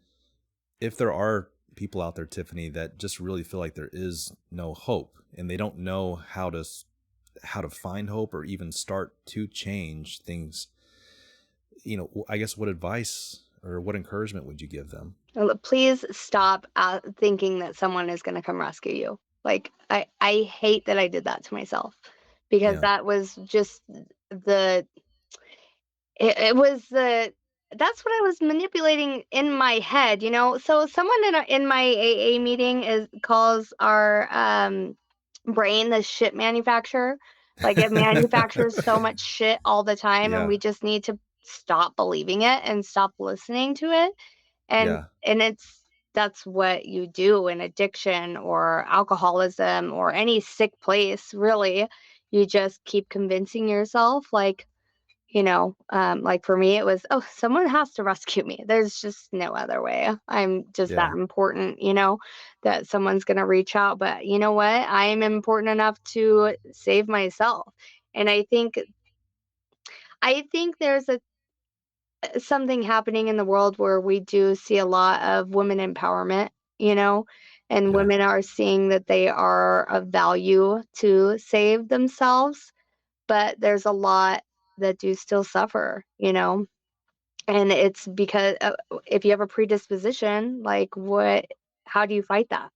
if there are people out there, Tiffany, that just really feel like there is no hope and they don't know how to find hope or even start to change things, I guess what advice or what encouragement would you give them? Please stop thinking that someone is going to come rescue you. Like I hate that I did that to myself, because that was just it was that's what I was manipulating in my head, So someone in my AA meeting calls our brain the shit manufacturer. Like, it manufactures so much shit all the time, and we just need to stop believing it and stop listening to it. And that's what you do in addiction or alcoholism or any sick place, really. You just keep convincing yourself, like, like for me, it was, oh, someone has to rescue me. There's just no other way. I'm just that important, that someone's going to reach out. But you know what? I am important enough to save myself. And I think there's something happening in the world where we do see a lot of women empowerment, and women are seeing that they are of value to save themselves. But there's a lot that do still suffer, and it's because if you have a predisposition, like how do you fight that?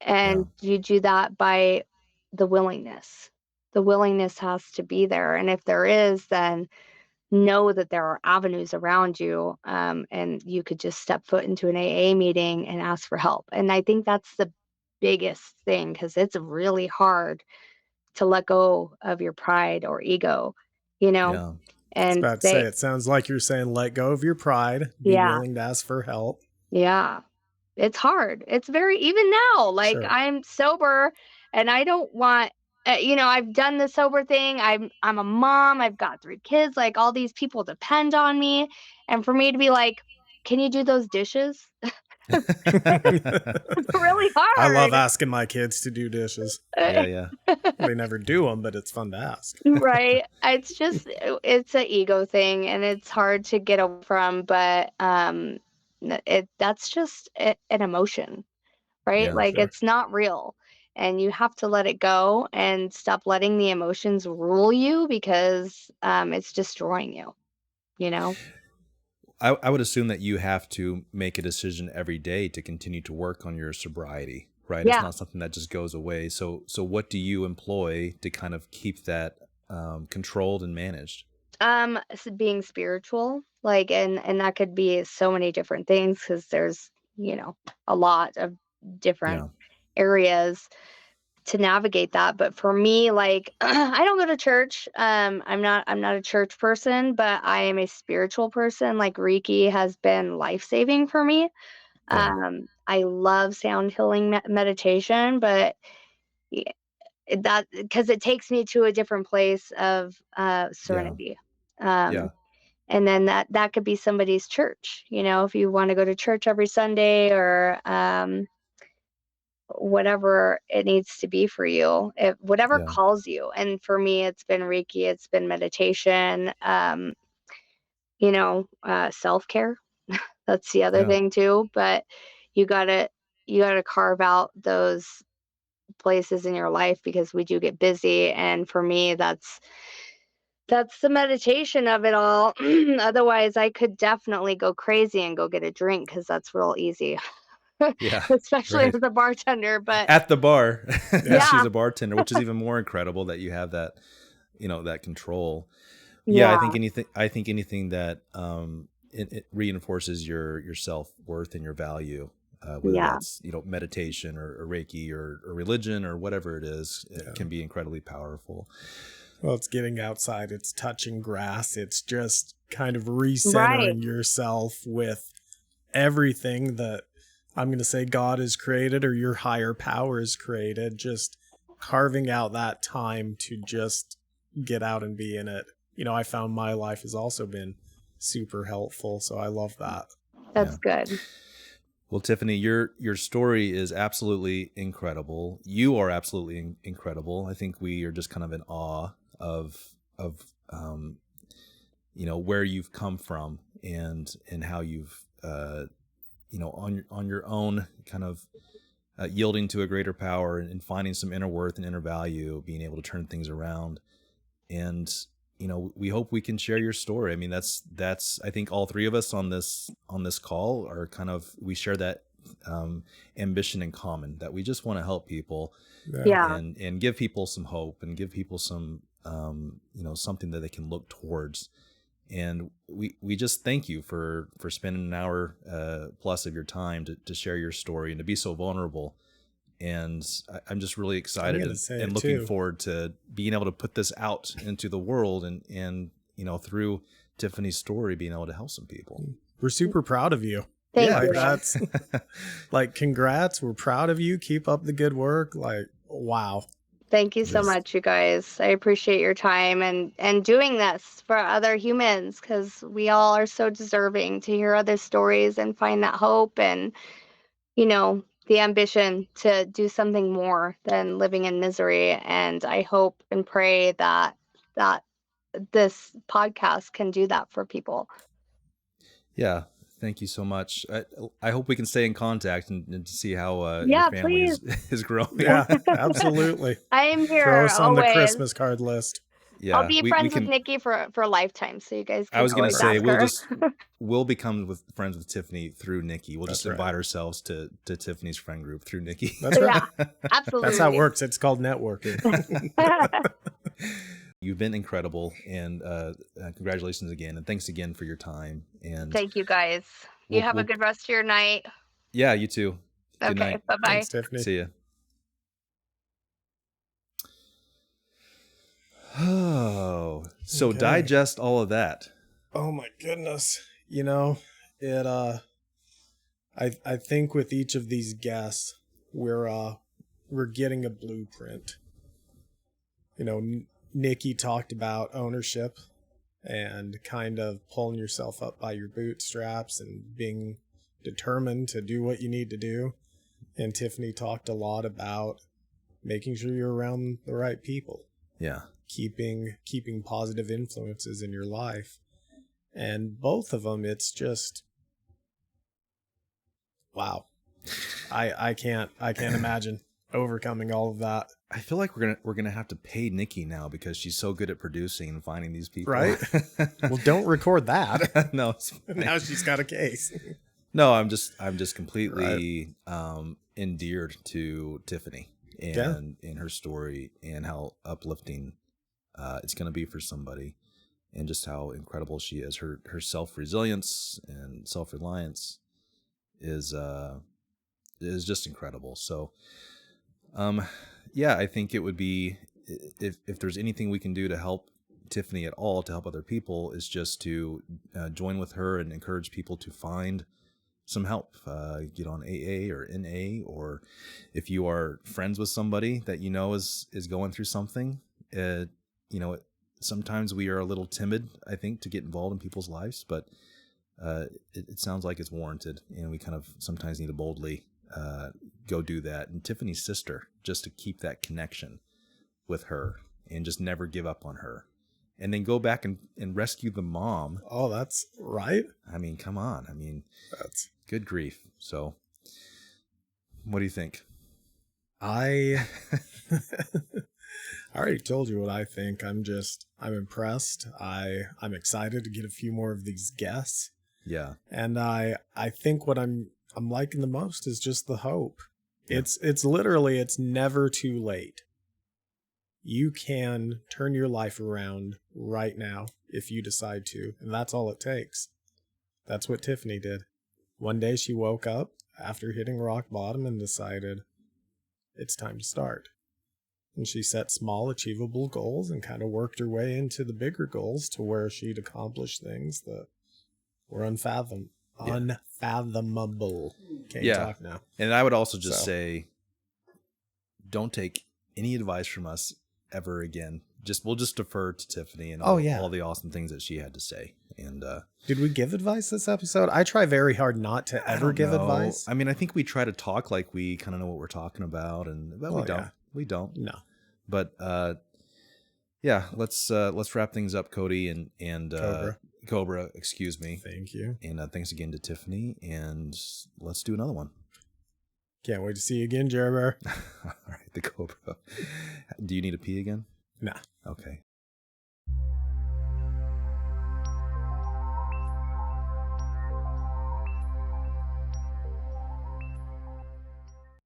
And you do that by the willingness. The willingness has to be there. And if there is, then know that there are avenues around you, and you could just step foot into an AA meeting and ask for help. And I think that's the biggest thing, because it's really hard to let go of your pride or ego, I was and about to say, it sounds like you're saying, let go of your pride, be willing to ask for help. Yeah, it's hard. It's even now, like, I'm sober and I don't want, I've done the sober thing. I'm a mom. I've got 3 kids. Like, all these people depend on me. And for me to be like, can you do those dishes? It's really hard. I love asking my kids to do dishes. Yeah. They never do them, but it's fun to ask. Right. It's an ego thing, and it's hard to get away from, but that's just an emotion, right? Like, it's not real, and you have to let it go and stop letting the emotions rule you, because it's destroying you, I would assume that you have to make a decision every day to continue to work on your sobriety, right? Yeah. It's not something that just goes away. So what do you employ to kind of keep that controlled and managed? So being spiritual, like, and that could be so many different things, because there's, a lot of different areas. navigate that. But for me, like, I don't go to church. I'm not a church person, but I am a spiritual person. Like, Reiki has been life-saving for me. Yeah. I love sound healing meditation, but that, because it takes me to a different place of Yeah. serenity. Yeah. And then that could be somebody's church, if you want to go to church every Sunday, or whatever it needs to be for you, whatever Yeah. calls you. And for me, it's been Reiki, it's been meditation, self-care. That's the other Yeah. thing too. But you gotta carve out those places in your life, because we do get busy. And for me, that's the meditation of it all. Otherwise, I could definitely go crazy and go get a drink, because that's real easy, Yeah. especially Right. as a bartender. But At the bar. Yeah. She's yeah, a bartender, which is even more incredible that you have that, that control. Yeah, yeah, I think anything that it reinforces your self-worth and your value, whether yeah. that's, meditation or Reiki or religion or whatever it is, it can be incredibly powerful. Well, it's getting outside, it's touching grass, it's just kind of Right. recentering yourself with everything that I'm going to say God has created, or your higher power has created, just carving out that time to just get out and be in it. I found my life has also been super helpful, so I love that. That's good. Well, Tiffany, your story is absolutely incredible. You are absolutely incredible. I think we are just kind of in awe of where you've come from, and how you've on your own kind of yielding to a greater power, and finding some inner worth and inner value, being able to turn things around. And we hope we can share your story. I mean, that's I think all three of us on this call are we share that ambition in common, that we just want to help people, Yeah. and give people some hope, and give people some something that they can look towards. And we just thank you for spending an hour plus of your time to share your story and to be so vulnerable. And I'm just really excited and looking forward to being able to put this out into the world, and through Tiffany's story, being able to help some people. We're super proud of you. Thank you. That's like, congrats. We're proud of you. Keep up the good work. Like, wow. Thank you so much, you guys. I appreciate your time and doing this for other humans, because we all are so deserving to hear other stories and find that hope, and the ambition to do something more than living in misery. And I hope and pray that this podcast can do that for people. Yeah. Thank you so much. I hope we can stay in contact and to see how Yeah, your family please. is growing. Yeah, absolutely. I am here. Throw us on the always. Christmas card list. Yeah, I'll be friends with Nikki for a lifetime, so you guys can I was going to say ask her. we'll become friends with Tiffany through Nikki. We'll That's just invite ourselves to Tiffany's friend group through Nikki. That's right. Yeah, absolutely. That's how it works. It's called networking. You've been incredible, and congratulations again, and thanks again for your time. And thank you guys. You have a good rest of your night. Yeah, you too. Good Okay, night. bye-bye. Thanks, Tiffany. See ya. Oh, so Okay. digest all of that. Oh my goodness. It I think with each of these guests, we're getting a blueprint. Nikki talked about ownership and kind of pulling yourself up by your bootstraps and being determined to do what you need to do. And Tiffany talked a lot about making sure you're around the right people. Yeah. Keeping positive influences in your life. And both of them, it's just, wow. I can't imagine overcoming all of that. I feel like we're gonna have to pay Nikki now, because she's so good at producing and finding these people. Right? Well, don't record that. No, Now she's got a case. No, I'm just completely endeared to Tiffany and in her story, and how uplifting it's going to be for somebody, and just how incredible she is. Her self-resilience and self-reliance is just incredible. So yeah, I think it would be, if there's anything we can do to help Tiffany at all, to help other people, is just to join with her and encourage people to find some help. Get on AA or NA, or if you are friends with somebody that you know is going through something, sometimes we are a little timid, I think, to get involved in people's lives, but it sounds like it's warranted, and we kind of sometimes need to boldly go do that. And Tiffany's sister, just to keep that connection with her and just never give up on her, and then go back and rescue the mom. Oh, that's right. I mean, come on. I mean, That's good grief. So what do you think? I already told you what I think. I'm impressed. I'm excited to get a few more of these guests. Yeah. And I think what I'm liking the most is just the hope. Yeah. It's literally, it's never too late. You can turn your life around right now if you decide to, and that's all it takes. That's what Tiffany did. One day she woke up after hitting rock bottom and decided it's time to start. And she set small, achievable goals and kind of worked her way into the bigger goals to where she'd accomplish things that were unfathomable. Can't talk now. And I would also just say, don't take any advice from us ever again. We'll just defer to Tiffany and all the awesome things that she had to say. And did we give advice this episode? I try very hard not to ever give advice. I mean, I think we try to talk like we kind of know what we're talking about, but we don't. Yeah. We don't. No. But let's wrap things up, Cody and Cobra, excuse me. Thank you. And thanks again to Tiffany, and let's do another one. Can't wait to see you again, Jerber. All right, the Cobra. Do you need a pee again? Nah. Okay.